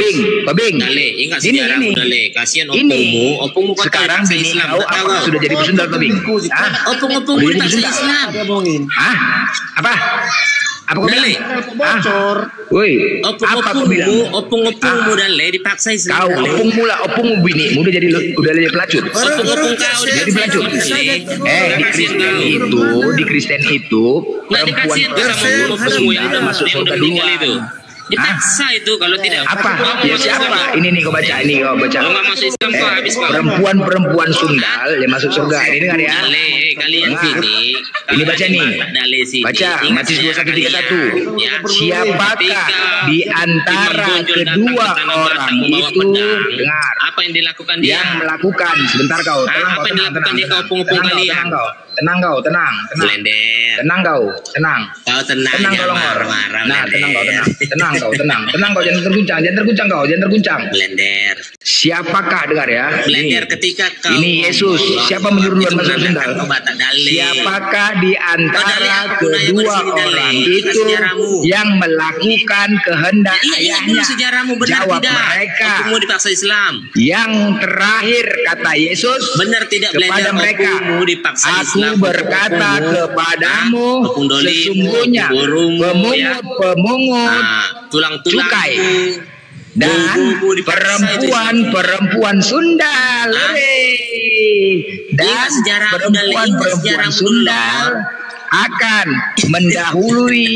Babing. Dale, ingat Ini, sejarahmu ini. Dale. Kasihan Ini. opomu kata Sekarang tak bini Islam. kau Tak tahu apakah kau. sudah jadi bersundal, Babing? Opung-opung Udah jadi tak bersundal? Islam. Apa? Apa kau Dale. bilang? Bocor. Woi, apa kau bilang? Opung-opungmu Dale dipaksa Islam. Kau opungmu binimu udah jadi pelacur. Opung-opung kau Jadi pelacur. Di Kristen itu perempuan opungmu yang udah masuk surga meninggal duluan. itu. Dipaksa itu kalau tidak. Apa? Kamu Ya masuk siapa? surga. Ini kau baca, Kalau nggak masuk Islam kau habis kau. Perempuan sundal yang masuk surga. Ini dengar ya. Dale, kalian sini. Ini baca nih. Dale sini. Baca Ingat Matius sejarah 21:31. kalian. Ya. Siapakah Ketika di antara Imam Bonjol datang kedua ke tanah orang Batak membawa itu pedang, dengar apa yang dilakukan dia? yang melakukan sebentar kau Apa yang dilakukan dia ke opung-opung kalian? tenang kau Blender. tenang kau tenang Kau tenang kau jangan Longor. marah-marah. Nah tenang kau Blender. tenang kau jangan terguncang Blender. siapakah dengar ya Blender ketika kau ini Yesus ngomong, siapa menyuruh itu masuk menandakan sundal kau Batak Dale. siapakah di antara Dale, aku nanya kedua bersini, Dale. orang Ingat itu sejarahmu. yang melakukan kehendak Iya, dulu ayahnya sejarahmu benar jawab tidak? mereka Opungmu dipaksa Islam. yang terakhir kata Yesus Benar tidak kepada Blender? mereka Opungmu dipaksa aku Islam. berkata kepadamu Opung dolimu, sesungguhnya opung borumu, ya. pemungut Tulang-tulang cukai dan perempuan sundal dan Ingat sejarahmu, Dale. Ingat perempuan sejarahmu sundal akan mendahului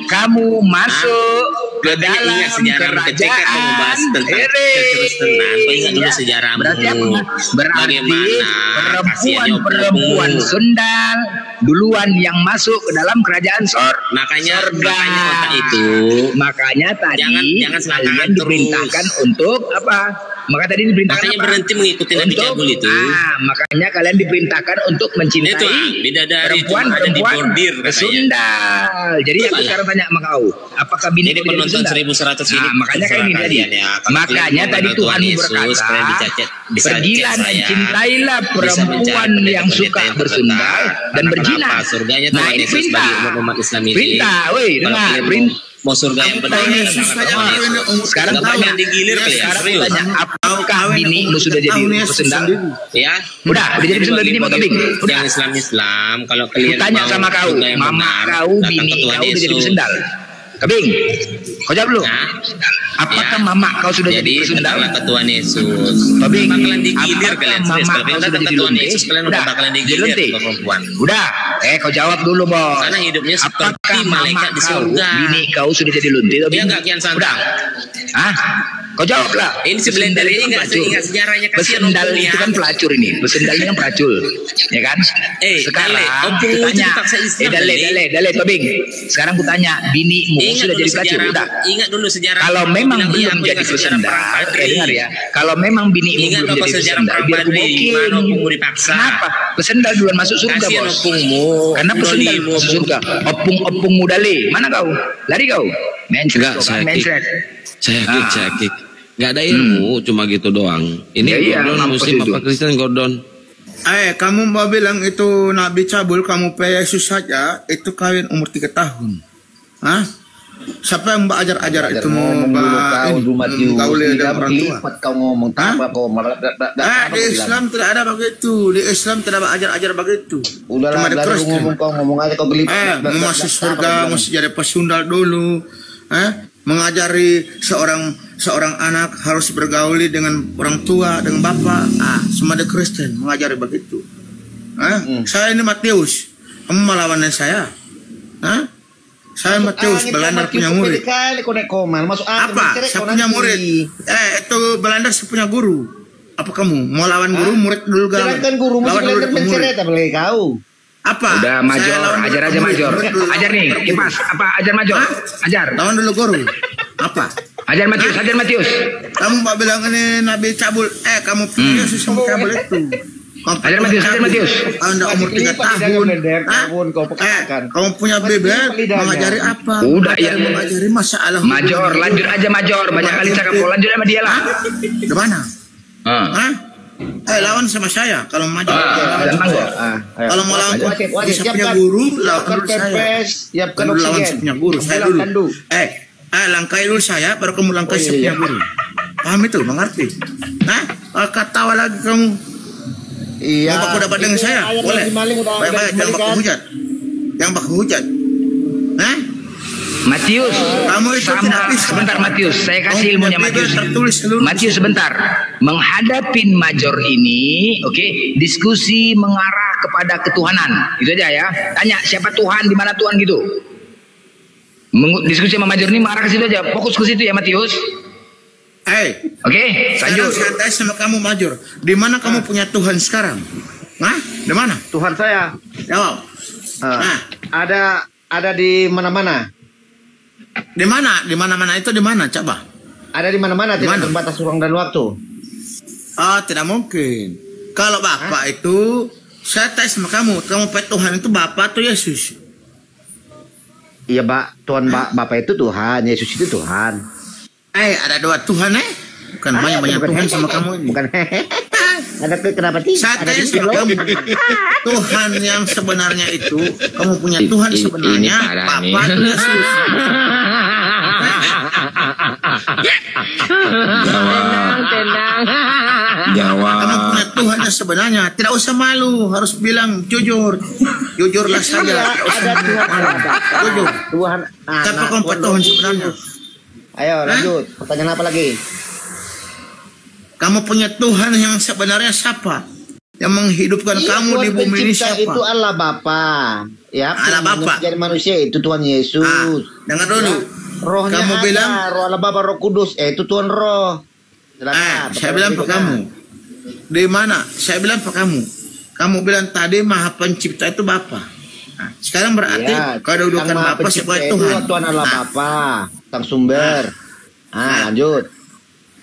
kamu masuk ke dalam Ingat sejarahmu ketika kau membahas kerajaan tentang Kekristenan. Kau ingat dulu sejarahmu. Berarti apa? Berarti Bagaimana kasihannya perempuan opungmu. sundal duluan yang masuk ke dalam kerajaan Makanya surga. otak itu Makanya tadi Jangan selangkangan kalian terus. diperintahkan untuk apa? Maka tadi diperintahkan Makanya apa? berhenti mengikuti Nabi Jabul itu. Makanya kalian diperintahkan untuk mencintai Itu bidadari itu ada di perempuan bordir katanya. sundal. Jadi aku sekarang tanya sama kau, apakah bini Jadi kau jadi penonton sundal? 1100 ini Makanya kayak ini tadi. ya. Kalau Makanya kalian tadi mau Tuhan Yesus, berkata, kalian bisa pergilah chat dan saya. cintailah Bisa perempuan mencari yang suka pendeta-pendeta yang bersundal terdekat. dan Karena berzina. kenapa? Surganya Nah Tuhan ini Yesus perintah. bagi umat Islam ini. Perintah, woi Kalau dengar kalian perintah. mau surga yang benar, Sekarang Gak tanya, yang digilir kalian, sekarang serius. tanya, apakah binimu sudah jadi bersundal? Ya, Udah jadi bersundal bini mau tobing? Udah. Yang Islam, kalau kalian Tanya mau sama kau, surga yang mama benar, kau, datang bini ke Tuhan kau udah jadi Yesus. bersundal. Kebing, kau jawab dulu. Nah, Apakah ya. mama kau sudah jadi Jadi bersundal? datanglah ke Tuhan Yesus. Kebing, Bakalan digilir apakah kalian mama serius. Kalau kau kalian sudah datang ke jadi Tuhan lunti? Yesus, kalian udah bakalan jadi digilir lunti. ke perempuan. Udah, kau jawab dulu bos. Karena hidupnya seperti Apakah malaikat mama di kau, surga. bini kau sudah jadi lunti? Dia nggak kian santang. Udah. Hah? Kau jawab lah. Ini si Blender ini nggak ingat sejarahnya, kasihan Pesendal opung itu ya. kan pelacur ini. Pesendal ini kan pelacur, ya kan? Sekarang Dale, opung itu kutanya, dipaksa Islam, dale, Tobing. Sekarang kutanya, binimu Ingat sudah dulu jadi pelacur, sejarah. udah. Ingat dulu sejarah. Kalau Aku memang bilang, iya, belum aku jadi ingat sejarah perang pesendal, Badri. dengar ya. Kalau memang binimu Ingat belum apa jadi sejarah pesendal, perang biar aku Badri, bokin. mana opungmu dipaksa. Kenapa? Pesendal duluan masuk surga, Kasihan bos. opungmu. Karena pesendal Dolimu, masuk surga. Opung dale. Mana kau? Lari kau? Enggak, saya Mencret. Saya kick. Gak ada ilmu, cuma gitu doang. Ini Ya, iya, Gordon mampus Muslim itu. apa Kristen Gordon? Kamu mau bilang itu Nabi cabul, kamu Yesus saja, itu kawin umur 3 tahun. Hah? Siapa yang mbak ajar itu mau kau lihat orang tua? Kau ngomong apa kau Di Islam tidak ada begitu. Di Islam tidak ajar begitu. udahlah Cuma di ngomong aja kau beli mau masuk surga mesti jadi pesundal dulu. mengajari seorang anak harus bergauli dengan orang tua, dengan bapak. Semua ada Kristen mengajari begitu. Saya ini Matius, kamu melawan saya? Saya Matius, Belanda punya murid. Apa? Saya punya murid. Itu Belanda saya punya guru. Apa kamu mau lawan guru? Murid dulu gaul. Jangan guru, lawan dulu murid. Kau. Apa? Udah Major, ajar aja Major. Ajar nih, kipas. Apa? Ajar Major. Ajar. Lawan dulu guru. Apa? Ajar Matius, ajar Matius. Kamu mbak bilang ini Nabi cabul. Kamu punya Yesus yang cabul itu. Ajar Matius, ajar Matius. Anda umur 3 tahun. Kamu punya bebek mengajari apa? Udah ya. Mengajari masalah. Major, lanjut aja Major. Banyak kali cakap kau lanjut sama dia lah. Di mana? Lawan sama saya kalau maju. Kalau mau lawan saya punya guru, lawan dulu saya. Dulu lawan saya punya guru, saya dulu. Langkai dulu saya, baru kamu langkai saya punya guru. Paham itu, mengerti? Ketawa lagi kamu. Iya. Mau baku dapat dengan saya, boleh. Baik-baik, jangan baku hujat. Jangan baku hujat. Matius, kamu itu sebentar Matius, saya kasih ilmunya Matius. Matius sebentar. Menghadapin Major ini, oke, diskusi mengarah kepada ketuhanan. Itu aja ya. Tanya siapa Tuhan, di mana Tuhan gitu. Diskusi sama Major ini mengarah ke situ aja. Fokus ke situ ya Matius. Oke, lanjut. Saya tanya sama kamu Major, di mana kamu punya Tuhan sekarang? Di mana? Tuhan saya. Jawab. Ada di mana-mana. Di mana? Di mana-mana itu di mana? Coba. Ada di mana-mana, tidak terbatas ruang dan waktu. Tidak mungkin. Kalau Bapak itu, saya tanya sama kamu Tuhan itu Bapak atau Yesus? Iya, Pak. Tuhan Bapak itu Tuhan, Yesus itu Tuhan. Ada 2 Tuhan Bukan banyak-banyak Tuhan sama kamu ini. Bukan. Ada kenapa sih? Saya tanya sama kamu. Tuhan yang sebenarnya itu, kamu punya Tuhan sebenarnya Bapak atau Yesus? Jawab. Kamu punya Tuhan yang sebenarnya, tidak usah malu, harus bilang jujur. Jujurlah saja. Ada Jujur. Tuhan. Siapa kamu punya Tuhan sebenarnya? Ayo lanjut. Pertanyaan apa lagi? Kamu punya Tuhan yang sebenarnya siapa? Yang menghidupkan kamu di bumi ini siapa? Itu Allah Bapa. Ya, Allah Bapa. Jadi manusia itu Tuhan Yesus. Dengar dulu. Rohnya kamu ada, bilang Roh Allah Bapa, Roh Kudus. Itu Tuhan Roh. Saya bilang ke kamu. Di mana? Saya bilang ke kamu. Kamu bilang tadi Maha Pencipta itu Bapa. Sekarang berarti kedudukan Bapa sebagai Tuhan. Tuhan Allah Bapa, Sang Sumber. Lanjut.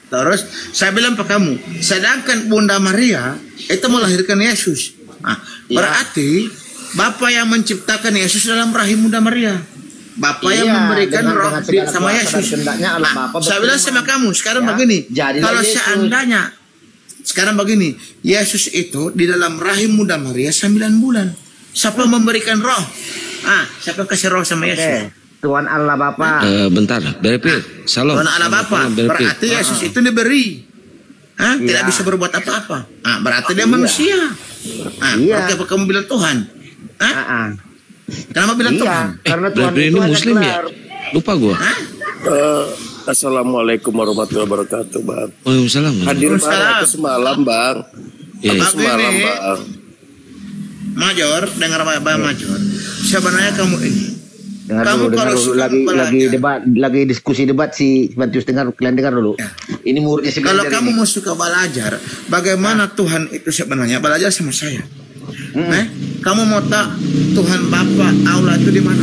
Terus saya bilang ke kamu, sedangkan Bunda Maria itu melahirkan Yesus. Berarti Bapa yang menciptakan Yesus dalam rahim Bunda Maria. Bapa yang memberikan roh sama Yesus. Saya bilang sama kamu, sekarang begini. Kalau seandainya sekarang begini, Yesus itu di dalam rahim Bunda Maria 9 bulan. Siapa memberikan roh? Siapa kasih roh sama Yesus? Tuhan Allah Bapa. Bentar, berpikir. Salam. Tuhan Allah Bapa. Berarti Yesus itu diberi. Tidak bisa berbuat apa-apa. Berarti dia manusia. Berarti apa kamu bilang Tuhan? Kenapa bilang Tuhan? Karena Tuhan itu Muslim ya? Lupa gua. Assalamualaikum warahmatullahi wabarakatuh, Bang. Waalaikumsalam. Hadir Bang semalam, Bang. Semalam, Bang. Major, dengar Bang Major. Sebenarnya kamu ini dengar dulu, lagi diskusi debat si Matius, kalian dengar dulu. Ini muridnya si kalau kamu mau suka belajar bagaimana Tuhan itu sebenarnya, belajar sama saya. Kamu mau tahu Tuhan Bapa Allah itu di mana?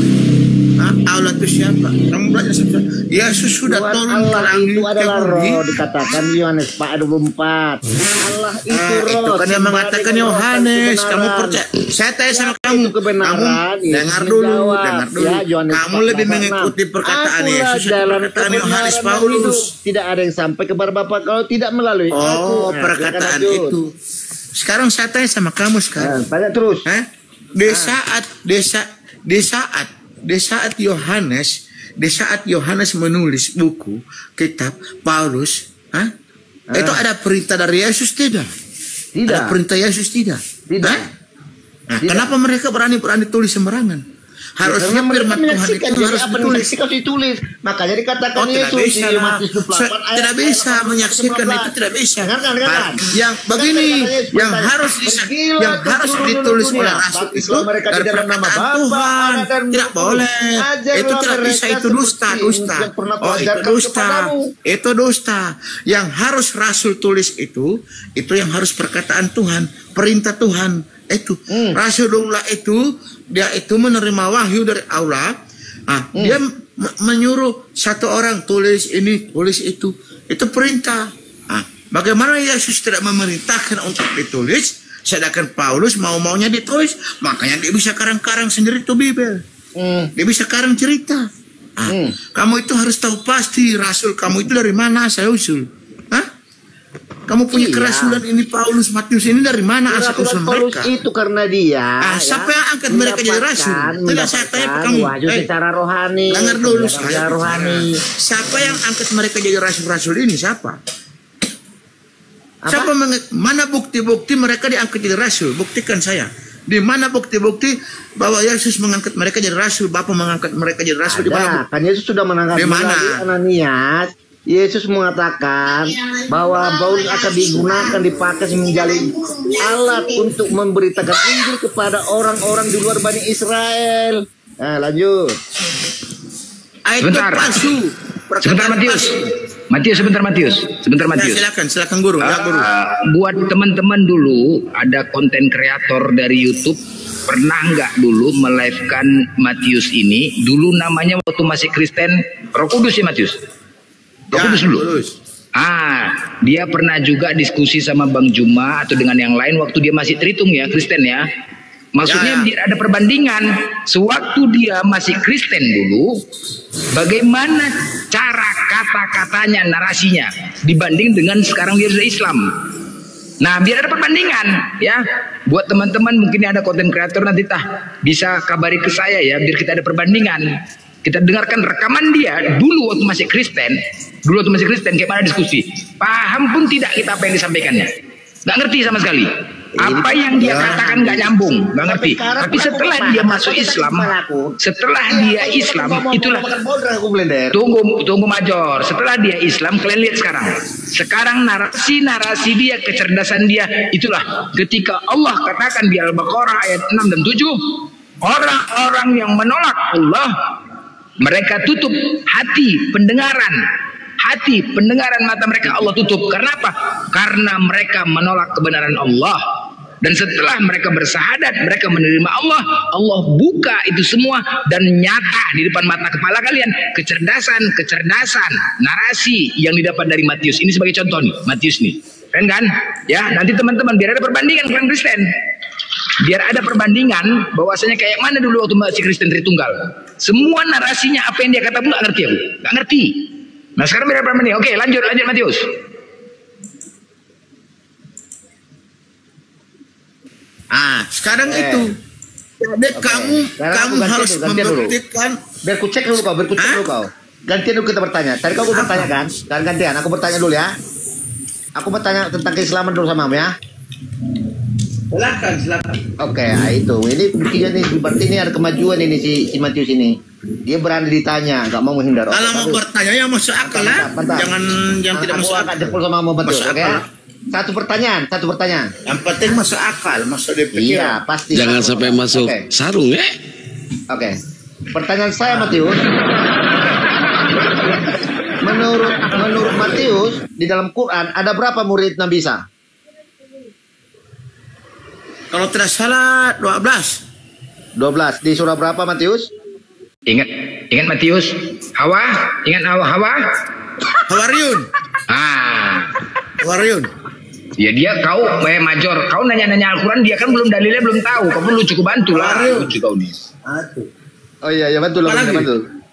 Allah itu siapa? Kamu belajar sama saya. Yesus sudah turun ke langit itu adalah roh, dikatakan Yohanes 4:24. Allah itu roh. Itu kan yang mengatakan Yohanes. Kamu percaya? Saya tanya sama kamu. Kamu dengar dulu. Kamu lebih mengikuti perkataan Yesus atau perkataan Yohanes Paulus? Tidak ada yang sampai kepada Bapa kalau tidak melalui aku. Perkataan itu. Sekarang saya tanya sama kamu sekarang. Tanya terus. Di saat Yohanes menulis buku kitab Paulus, itu ada perintah dari Yesus tidak? Ada perintah Yesus tidak? Kenapa mereka berani tulis sembarangan? Harusnya firman Tuhan itu harus ditulis. Makanya dikatakan Yesus di Matius 24 tidak bisa menyaksikan itu, tidak bisa. Yang begini, yang harus ditulis oleh rasul itu dari perkataan Tuhan. Tidak boleh. Itu tidak bisa, itu dusta. Oh, itu dusta. Yang harus rasul tulis itu yang harus perkataan Tuhan, perintah Tuhan. Itu Rasulullah itu dia itu menerima wahyu dari Allah. Dia menyuruh satu orang tulis ini, tulis itu perintah. Bagaimana Yesus tidak memerintahkan untuk ditulis, sedangkan Paulus mau-maunya ditulis, makanya dia bisa karang-karang sendiri itu Bible. Dia bisa karang cerita. Kamu itu harus tahu pasti rasul kamu itu dari mana asal usul. Kamu punya kerasulan ini Paulus, Matius ini dari mana asal usul mereka? Itu karena dia. Siapa yang angkat mereka jadi rasul? Tidak, saya tanya kamu. Secara rohani. Dengar dulu saya. Rohani. Siapa yang angkat mereka jadi rasul-rasul ini? Siapa? Mana bukti-bukti mereka diangkat jadi rasul? Buktikan saya. Di mana bukti-bukti bahwa Yesus mengangkat mereka jadi rasul? Bapa mengangkat mereka jadi rasul? Di mana? Kan Yesus sudah mengangkat Ananias. Yesus mengatakan bahwa Paulus akan digunakan, dipakai menjadi alat untuk memberitakan Injil kepada orang-orang di luar Bani Israel. Lanjut. Sebentar. Sebentar Matius. Silakan guru. Buat teman-teman dulu, ada konten kreator dari YouTube pernah nggak dulu melive-kan Matius ini? Dulu namanya waktu masih Kristen, Roh Kudus ya Matius. Roh Kudus dulu. Dia pernah juga diskusi sama Bang Juma atau dengan yang lain waktu dia masih Tritung ya, Kristen ya. Maksudnya biar ada perbandingan. Sewaktu dia masih Kristen dulu, bagaimana cara kata-katanya, narasinya dibanding dengan sekarang dia sudah Islam. Nah, biar ada perbandingan ya. Buat teman-teman mungkin ada konten kreator nanti bisa kabari ke saya ya, biar kita ada perbandingan. Kita dengarkan rekaman dia dulu waktu masih Kristen. Kayak mana diskusi. Paham pun tidak kita apa yang disampaikannya. Nggak ngerti sama sekali. Apa yang dia katakan nggak nyambung, nggak ngerti. Tapi setelah dia masuk Islam, itulah. Tunggu Major. Setelah dia Islam, kalian lihat sekarang. Sekarang narasi dia, kecerdasan dia, itulah. Ketika Allah katakan di Al-Baqarah ayat 6 dan 7, orang-orang yang menolak Allah, mereka tutup hati pendengaran mata mereka Allah tutup. Karena apa? Karena mereka menolak kebenaran Allah. Dan setelah mereka bersahadat, mereka menerima Allah, Allah buka itu semua dan nyata di depan mata kepala kalian. Kecerdasan, narasi yang didapat dari Matius. Ini sebagai contoh nih, Matius nih. Keren kan? Ya, nanti teman-teman biar ada perbandingan kalian Kristen. Biar ada perbandingan bahwasanya kayak mana dulu waktu masih Kristen Tritunggal. Semua narasinya apa yang dia kata pun nggak ngerti aku. Nggak ngerti. Nah sekarang biar ada perbandingan. Oke, lanjut Matius. Sekarang itu. Jadi kamu harus membuktikan. Biar ku cek dulu kau. Gantian dulu kita bertanya. Tadi kau bertanya kan? Sekarang gantian. Aku bertanya dulu ya. Aku bertanya tentang keislaman dulu sama kamu ya. Silakan. Oke, itu. Ini buktinya nih. Berarti ini ada kemajuan ini si Matius ini. Dia berani ditanya, nggak mau menghindar. Kalau mau bertanya yang masuk akal lah. Jangan tidak masuk akal. Jempol sama mau betul, oke? Satu pertanyaan. Yang penting masuk akal, masuk di pikiran. Iya, pasti. Jangan sampai masuk sarung ya. Oke. Pertanyaan saya Matius. Menurut Matius di dalam Quran ada berapa murid Nabi Isa? Kalau tidak salah 12. 12. Di surah berapa Matius? Ingat Matius. Ingat Hawa. Hawariun. Hawariun. Ya dia Major, kau nanya-nanya Al-Quran, dia kan belum dalilnya belum tahu. Kau perlu cukup bantu lah. Lucu kau nih. Oh iya bantu.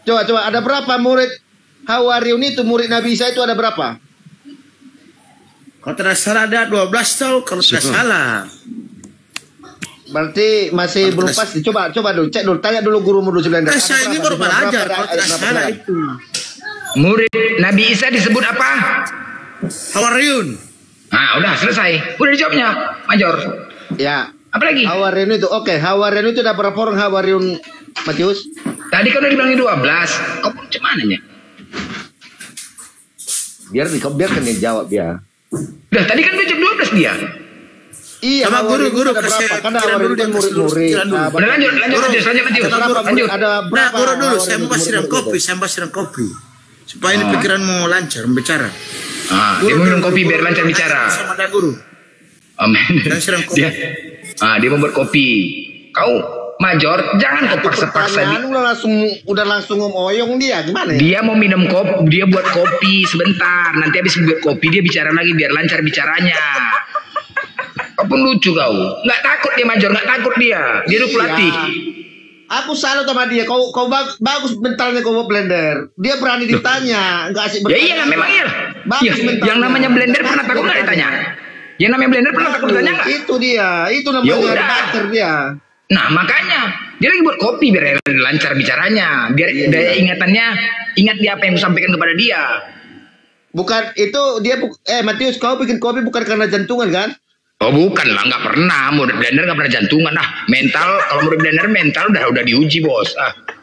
Coba ada berapa murid Hawariun itu, murid Nabi Isa itu ada berapa? Kalau tidak salah ada 12 tau, kalau tidak salah. Berarti masih belum pasti. Coba dulu, cek dulu, tanya dulu gurumu dulu sebenarnya. Saya ini baru belajar, kalau tidak salah itu. Murid Nabi Isa disebut apa? Hawariun. Udah selesai. Udah dijawabnya, Major. Ya. Apa lagi? Hawariun itu, oke. Hawariun itu ada berapa orang Hawariun Matius? Tadi kan udah dibilangin 12. Kau cuman nya? Biarkan dia jawab ya. Udah tadi kan dia jam 12 dia. Iya, sama guru kasih karena awal dia murid-murid. Udah lanjut Matius. Lanjut. Ada Nah, guru dulu, saya mau siram kopi. Supaya ini pikiranmu lancar bicara. Dia mau minum kopi biar lancar bicara. Sama ada guru. Amin. Dia membuat kopi. Kau Major, jangan kau paksa-paksa. Udah langsung ngomoyong dia, gimana ya? Dia mau minum kopi, dia buat kopi sebentar. Nanti habis buat kopi dia bicara lagi biar lancar bicaranya. Kau pun lucu kau. Nggak takut dia Major, nggak takut dia. Dia udah pelatih. Aku salut sama dia. Kau bagus mentalnya kau blender. Dia berani ditanya, nggak asik bertanya. Ya iya memang iya. Bagus mentalnya. Yang namanya blender pernah takut nggak ditanya? Yang namanya blender pernah takut ditanya nggak? Itu dia. Itu namanya debater dia. Nah makanya dia lagi buat kopi biar lancar bicaranya, biar daya ingatannya ingat dia apa yang disampaikan kepada dia. Bukan itu dia Matius, kau bikin kopi bukan karena jantungan kan? Oh bukan lah, nggak pernah. Murid blender nggak pernah jantungan. Mental kalau murid blender mental udah diuji bos.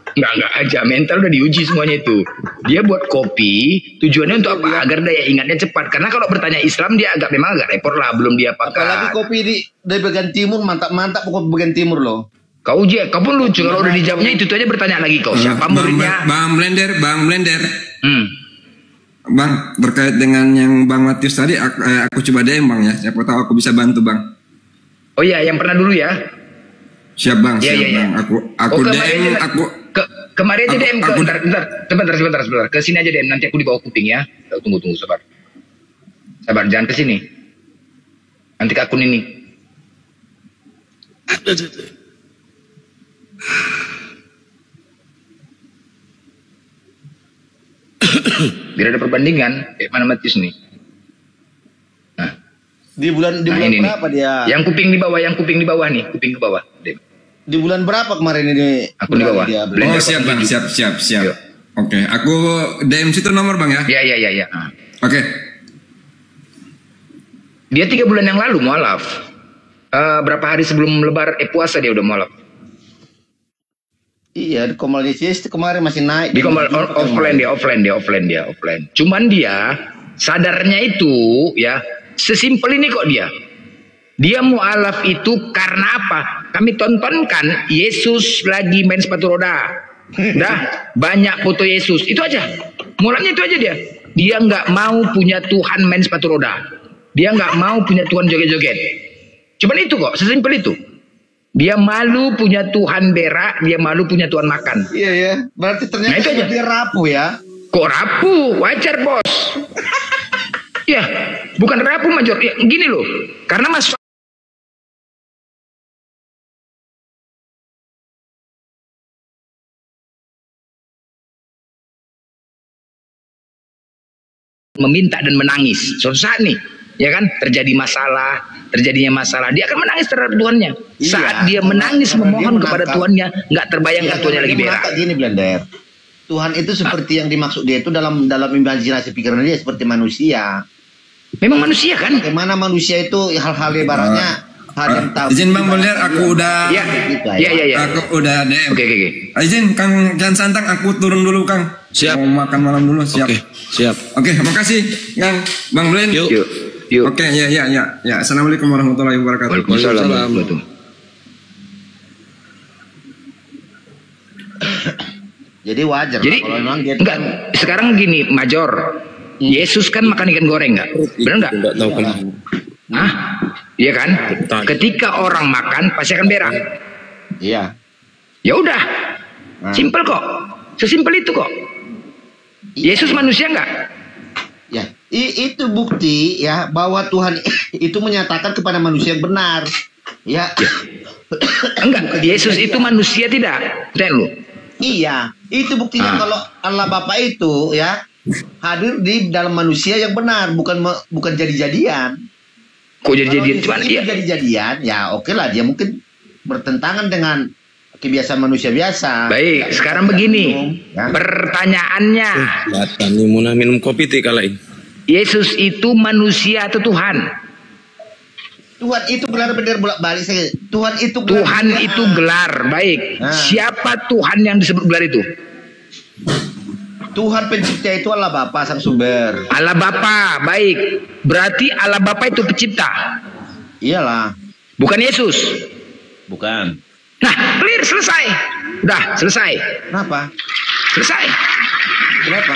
Nggak aja mental udah diuji semuanya itu. Dia buat kopi tujuannya untuk apa? Agar daya ingatnya cepat. Karena kalau bertanya Islam dia memang agak repot lah, belum dia pakai. Apalagi kopi dari bagian timur mantap kopi bagian timur loh. Kau pun lucu kalau udah dijawabnya itu aja bertanya lagi kau siapa muridnya? Bang Blender. Bang, terkait dengan yang Bang Matius tadi, aku coba DM Bang ya. Siapa tahu aku bisa bantu Bang. Oh iya, yang pernah dulu ya. Siap Bang, Bang. Aku DM, kemarin aja DM sebentar. Ke sini aja DM, nanti aku di bawah kuping ya. Tunggu sabar. Jangan ke sini. Nanti ke akun ini. Biar ada perbandingan kayak mana Matius nih. Nah, di bulan berapa dia? Yang kuping di bawah nih, kuping ke bawah. Di bulan berapa kemarin ini? Aku di bawah. Oh siap Bang, siap. Oke, aku DM situ nomor Bang ya. Iya. Oke. Dia 3 bulan yang lalu mualaf. Berapa hari sebelum puasa dia udah mualaf. Iya, di Komal Yesus kemarin masih naik. Di Komal offline dia. Cuman dia sadarnya itu ya sesimpel ini kok dia. Dia mualaf itu karena apa? Kami tontonkan Yesus lagi main sepatu roda. Banyak foto Yesus. Itu aja. Mulanya itu aja dia. Dia nggak mau punya Tuhan main sepatu roda. Dia nggak mau punya Tuhan joget-joget. Cuman itu kok, sesimpel itu. Dia malu punya Tuhan berak, dia malu punya Tuhan makan. Iya ya, berarti ternyata dia rapuh ya. Kok rapuh? Wajar bos. Ya, bukan rapuh Major. Ya, gini loh, karena Mas meminta dan menangis. Suatu saat nih, ya kan, terjadinya masalah, dia akan menangis terhadap Tuhannya. Iya, saat dia menangis memohon kepada Tuhannya, nggak terbayangkan Tuhannya lagi berak. Gini Blender, Tuhan itu seperti yang dimaksud dia itu dalam imajinasi pikiran dia seperti manusia. Memang manusia kan? Bagaimana manusia itu hal-hal ibaratnya izin Bang Blender, aku udah Iya. Aku udah DM. Oke. Izin Kang Jan Santang, aku turun dulu Kang. Siap. Mau makan malam dulu. Siap. Siap. Oke, makasih Kang Bang Blender. Yuk. Oke, ya. Assalamualaikum warahmatullahi wabarakatuh. Waalaikumsalam. Jadi wajar. Jadi kalau memang dia enggak. Sekarang gini, Major. Yesus kan makan ikan goreng nggak? Benar nggak? Enggak tahu kan. Hah? Iya kan? Ketika orang makan pasti akan berak. Iya. Ya udah. Simpel kok. Sesimpel itu kok. Yesus manusia nggak? Ya, itu bukti ya bahwa Tuhan itu menyatakan kepada manusia yang benar. Ya. Enggak, Yesus itu manusia tidak. Dan lu. Iya, itu buktinya kalau Allah Bapa itu ya hadir di dalam manusia yang benar, bukan jadi-jadian. Kok jadi-jadian? Cuman iya. Jadi-jadian, ya oke lah, dia mungkin bertentangan dengan kebiasaan manusia biasa. Baik, sekarang begini. Ya. Pertanyaannya. Nih mau minum kopi ti kalain. Yesus itu manusia atau Tuhan? Tuhan itu gelar benar bolak-balik saya. Tuhan itu gelar. Baik. Nah. Siapa Tuhan yang disebut gelar itu? Tuhan pencipta itu Allah Bapa sang sumber. Allah Bapa, baik. Berarti Allah Bapa itu pencipta. Iyalah. Bukan Yesus. Bukan. Nah, clear, selesai. Udah, selesai. Kenapa? Selesai. Kenapa?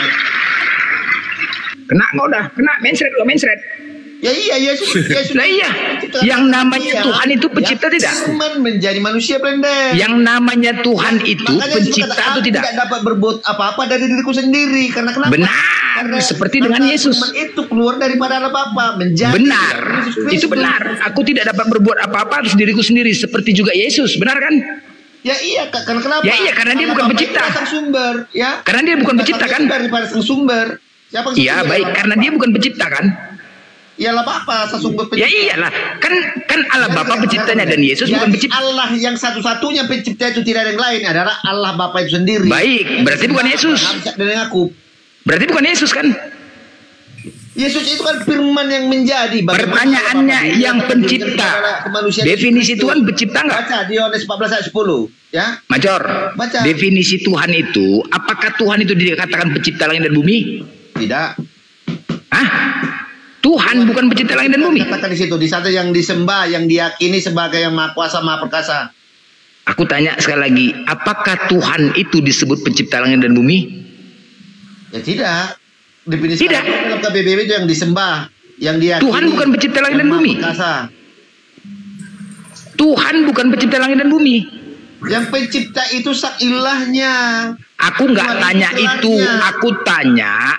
Kena nggak udah? Kena mensret. Ya iya, Yesus. Lah iya. Yang namanya Tuhan itu pencipta tidak? Menjadi manusia, Blender. Yang namanya Tuhan itu pencipta atau tidak? Tidak dapat berbuat apa-apa dari diriku sendiri. Karena kenapa? Benar. Seperti dengan Yesus. Itu keluar daripada Allah Bapa. Benar. Itu benar. Aku tidak dapat berbuat apa-apa atas diriku sendiri. Seperti juga Yesus. Benar kan? Ya iya, karena kenapa? Ya iya, karena dia bukan pencipta. Sang sumber, ya. Karena dia bukan pencipta kan? Daripada sang sumber. Siapa iya, baik. Karena dia bukan pencipta kan? Iyalah Bapa, sesungguh pencipta. Ya iyalah, kan Allah Bapa penciptanya dan Yesus bukan pencipta. Allah yang satu-satunya pencipta itu tidak ada yang lain, adalah Allah Bapa itu sendiri. Baik, berarti bukan Yesus. Dan aku. Berarti bukan Yesus kan? Yesus itu kan firman yang menjadi. Pertanyaannya yang pencipta. Definisi Tuhan pencipta nggak? Baca di Yohanes 14 ayat 10. Ya. Major, baca. Definisi Tuhan itu, apakah Tuhan itu dikatakan pencipta langit dan bumi? Tidak. Hah? Tuhan bukan pencipta langit dan bumi. Katakan di situ, di satu yang disembah, yang diyakini sebagai yang maha kuasa, maha perkasa. Aku tanya sekali lagi, apakah Tuhan itu disebut pencipta langit dan bumi? Ya tidak. Definisi tidak. Dalam KBBI itu yang disembah, yang diyakini. Tuhan bukan pencipta langit dan bumi. Perkasa. Tuhan bukan pencipta langit dan bumi. Yang pencipta itu sak ilahnya. Aku nggak tanya itu, aku tanya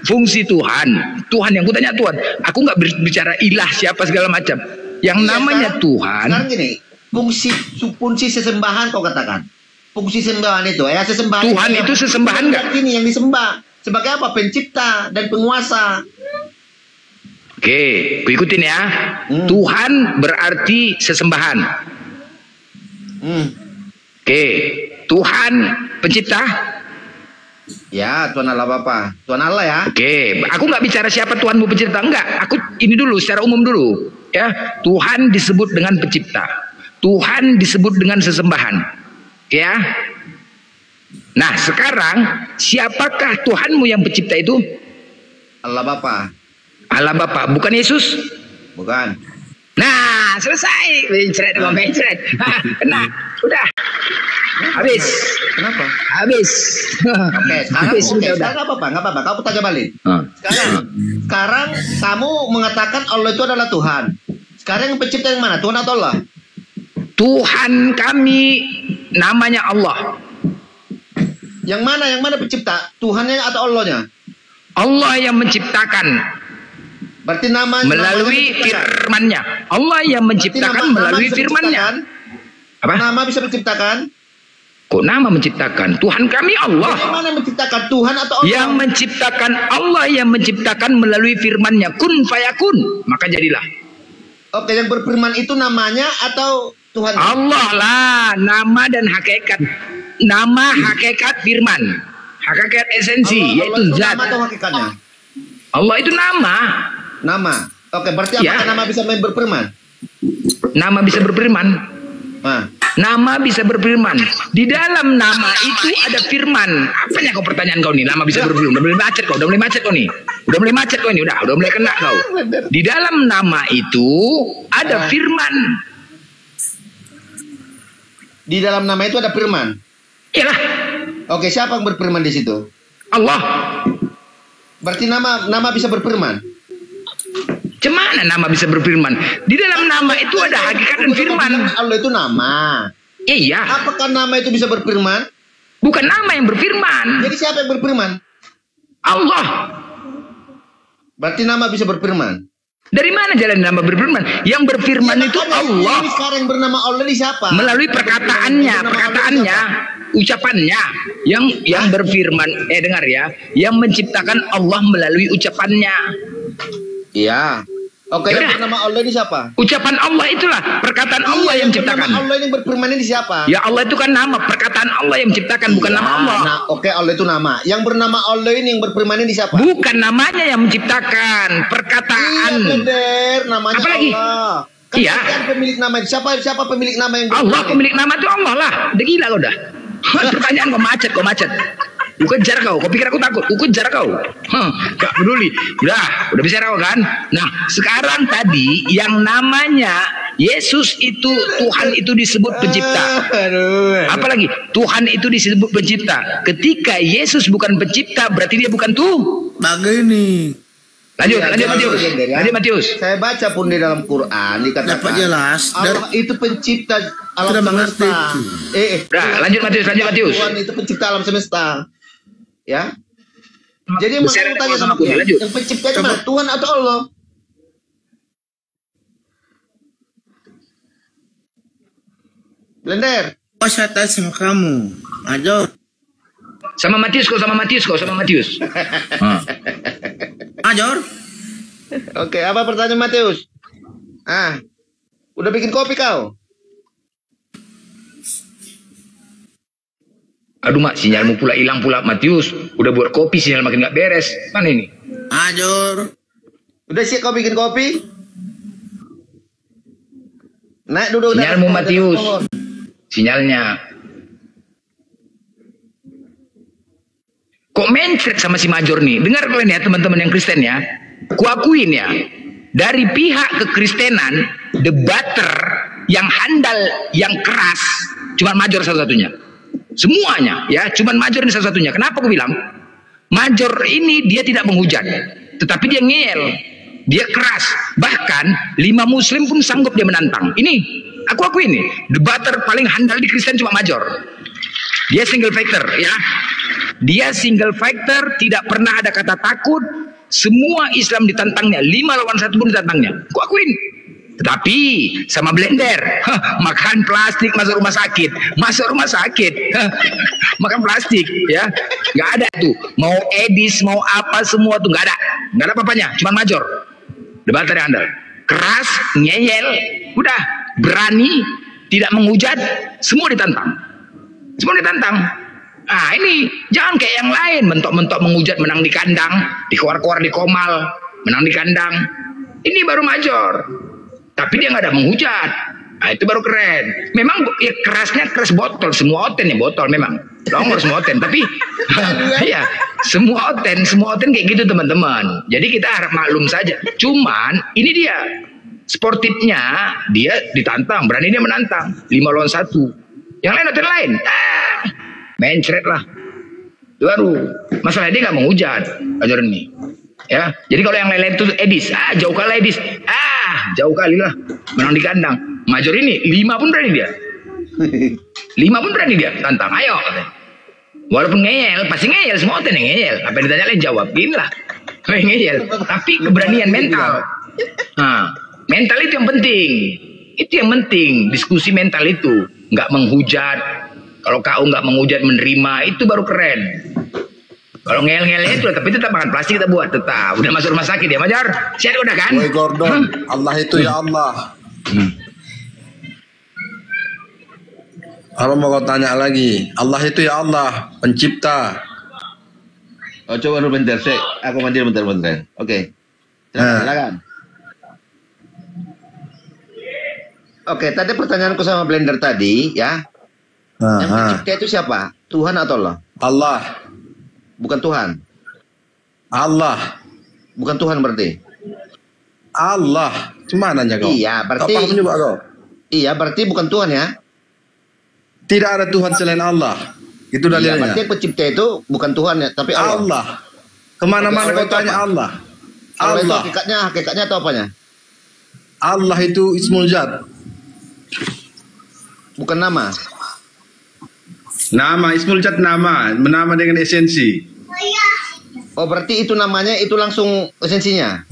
fungsi Tuhan. Tuhan yang ku tanya Tuhan. Aku nggak bicara ilah siapa segala macam. Yang namanya Tuhan. Sekarang gini, fungsi sesembahan kau katakan. Fungsi sembahan itu ya sesembahan. Tuhan itu sesembahan nggak? Ini yang disembah sebagai apa? Pencipta dan penguasa. Oke, ku ikutin ya. Tuhan berarti sesembahan. Oke, Tuhan pencipta. Ya, Tuhan Allah Bapa. Tuhan Allah ya. Oke, aku nggak bicara siapa Tuhanmu pencipta, enggak. Aku ini dulu secara umum dulu, ya. Tuhan disebut dengan pencipta. Tuhan disebut dengan sesembahan. Oke ya. Nah, sekarang siapakah Tuhanmu yang pencipta itu? Allah Bapa. Allah Bapa, bukan Yesus? Bukan. Nah, selesai. Mencret. Kena. Udah. Habis. Kenapa? Habis. Oke, sekarang habis, udah. Nggak apa-apa. Kamu tanya balik. Sekarang kamu mengatakan Allah itu adalah Tuhan. Sekarang yang pencipta yang mana? Tuhan atau Allah? Tuhan kami namanya Allah. Yang mana? Yang mana pencipta? Tuhannya atau Allahnya? Allah yang menciptakan. Berarti namanya melalui firman-Nya. Allah yang menciptakan melalui firman-Nya. Apa? Nama bisa menciptakan? Kok nama menciptakan? Tuhan kami Allah. Yang mana menciptakan? Tuhan atau Allah? Yang menciptakan Allah yang menciptakan melalui firman-Nya. Kun fayakun. Maka jadilah. Oke, yang berfirman itu namanya atau Tuhan? Allah lah. Nama dan hakikat. Nama hakikat firman. Hakikat esensi. Allah, yaitu Allah zat. Nama atau hakikatnya? Allah itu nama. Nama. Oke, berarti apakah nama bisa berfirman? Nama bisa berfirman. Nama bisa berfirman. Di dalam nama itu ada firman. Apanya kau pertanyaan kau nih? Nama bisa berfirman. Udah mulai macet kau. Udah mulai macet kau nih. Udah mulai kena kau. Di dalam nama itu ada firman. Di dalam nama itu ada firman. Iyalah. Oke, siapa yang berfirman di situ? Allah. Berarti nama bisa berfirman. Cemana nama bisa berfirman? Di dalam nama itu ada hakikat dan firman. Allah itu nama. Iya. Apakah nama itu bisa berfirman? Bukan nama yang berfirman. Jadi siapa yang berfirman? Allah. Berarti nama bisa berfirman. Dari mana jalan nama berfirman? Yang berfirman itu Allah. Ini sekarang bernama Allah ini siapa? Melalui perkataannya, ucapannya. Yang berfirman, dengar ya, yang menciptakan Allah melalui ucapannya. Iya. Oke, yang bernama Allah ini siapa? Ucapan Allah itulah, perkataan Allah yang menciptakan. Allah yang berfirman ini siapa? Ya Allah itu kan nama, perkataan Allah yang menciptakan, bukan nama Allah. Nah, oke, Allah itu nama. Yang bernama Allah ini yang berfirman ini siapa? Bukan namanya yang menciptakan, perkataan. Iya, bener, namanya apa lagi? Allah. Iya. Pemilik nama itu siapa pemilik nama yang Allah pemilik nama itu Allah lah. Udah gila lo dah. Pertanyaan kok macet. Ku kejar kau pikir aku takut? Ku kejar kau. Gak peduli. Udah bisa kau kan? Nah, sekarang tadi yang namanya Yesus itu, Tuhan itu disebut pencipta. Apalagi Tuhan itu disebut pencipta. Ketika Yesus bukan pencipta, berarti dia bukan Tuhan. Begini. Lanjut Matius. Saya baca pun di dalam Quran dikatakan dapat jelas Allah itu pencipta alam semesta. Lanjut Matius. Tuhan itu pencipta alam semesta. Ya. Jadi mau tanya sama aku, yang penciptanya mana? Tuhan atau Allah? Blender. Oh, saya tanya sama kamu. Ajo. Sama Matius. Ajor. Oke, apa pertanyaan Matius? Udah bikin kopi kau? Aduh mak, sinyalmu pula hilang pula Matius. Udah buat kopi, sinyal makin gak beres. Mana ini? Ajor. Udah siap kau bikin kopi? Naik duduk. Sinyalmu Matius. Sinyalnya. Kok mencret sama si Major nih? Dengar kalian ya teman-teman yang Kristen ya. Kuakuin ya. Dari pihak kekristenan, debater yang handal, yang keras, cuma Major satu-satunya. Semuanya ya, cuman Major ini satu-satunya. Kenapa aku bilang? Major ini dia tidak menghujat, tetapi dia ngeyel, dia keras. Bahkan 5 Muslim pun sanggup dia menantang. Ini aku ini debater paling handal di Kristen cuma Major. Dia single factor ya. Dia single factor, tidak pernah ada kata takut. Semua Islam ditantangnya, 5 lawan 1 pun ditantangnya. Aku akuin. Tetapi sama Blender, makan plastik masuk rumah sakit, makan plastik, ya, nggak ada tuh. Mau edis, mau apa semua tuh nggak ada apa-apanya. Cuma Major, debater yang andal, keras, ngeyel, udah berani, tidak menghujat, semua ditantang. Ah ini jangan kayak yang lain, mentok-mentok menghujat menang di kandang, dikeluar-keluar di komal, menang di kandang. Ini baru Major. Tapi dia nggak ada menghujat. Nah, itu baru keren. Memang ya, kerasnya keras botol, semua oten ya botol memang. Longor semua oten, tapi ya semua oten kayak gitu teman-teman. Jadi kita harap maklum saja. Cuman ini dia sportifnya, dia ditantang, berani dia menantang 5 lawan 1. Yang lain oten lain, mencret lah. Itu baru masalah dia nggak menghujat ajaran ini. Ya, jadi kalau yang lain itu edis, jauh kali edis, jauh kali lah, menang di kandang. Major ini 5 pun berani dia, 5 pun berani dia tantang, ayo. Walaupun ngeyel, pasti ngeyel, semua orang yang ngeyel. Apa yang ditanya lain jawabin lah, ngeyel. Tapi keberanian mental, mental itu yang penting, diskusi mental itu, nggak menghujat. Kalau kau nggak menghujat menerima, itu baru keren. Kalau ngel-ngelnya itu, tapi tetap makan plastik kita buat tetap. Udah masuk rumah sakit ya, Majar? Siap udah kan? Woi Gordon, Allah itu ya Allah. Apa mau kau tanya lagi? Allah itu ya Allah, pencipta. Oh coba dulu bentar, aku mandi bentar. Oke. Silakan. Oke, tadi pertanyaanku sama Blender tadi ya. Yang pencipta itu siapa? Tuhan atau Allah? Allah. Bukan Tuhan. Allah. Bukan Tuhan berarti. Allah. Cuma nanya kau. Iya, berarti. Apa juga kau? Iya, berarti bukan Tuhan ya. Tidak ada Tuhan selain Allah. Itu dalilnya. Iya, berarti yang pencipta itu bukan Tuhan ya, tapi Allah. Allah. Kemana-mana kau tanya apa? Allah. Allah. Itu hakikatnya atau apanya? Allah itu ismul zat. Bukan nama. Nama ismul zat, nama dengan esensi. Oh berarti itu namanya itu langsung esensinya.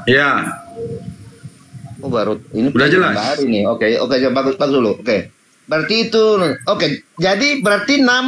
Ya. Oh baru ini udah jelas. Baru nih. Oke, bagus dulu. Oke. Berarti itu jadi berarti nama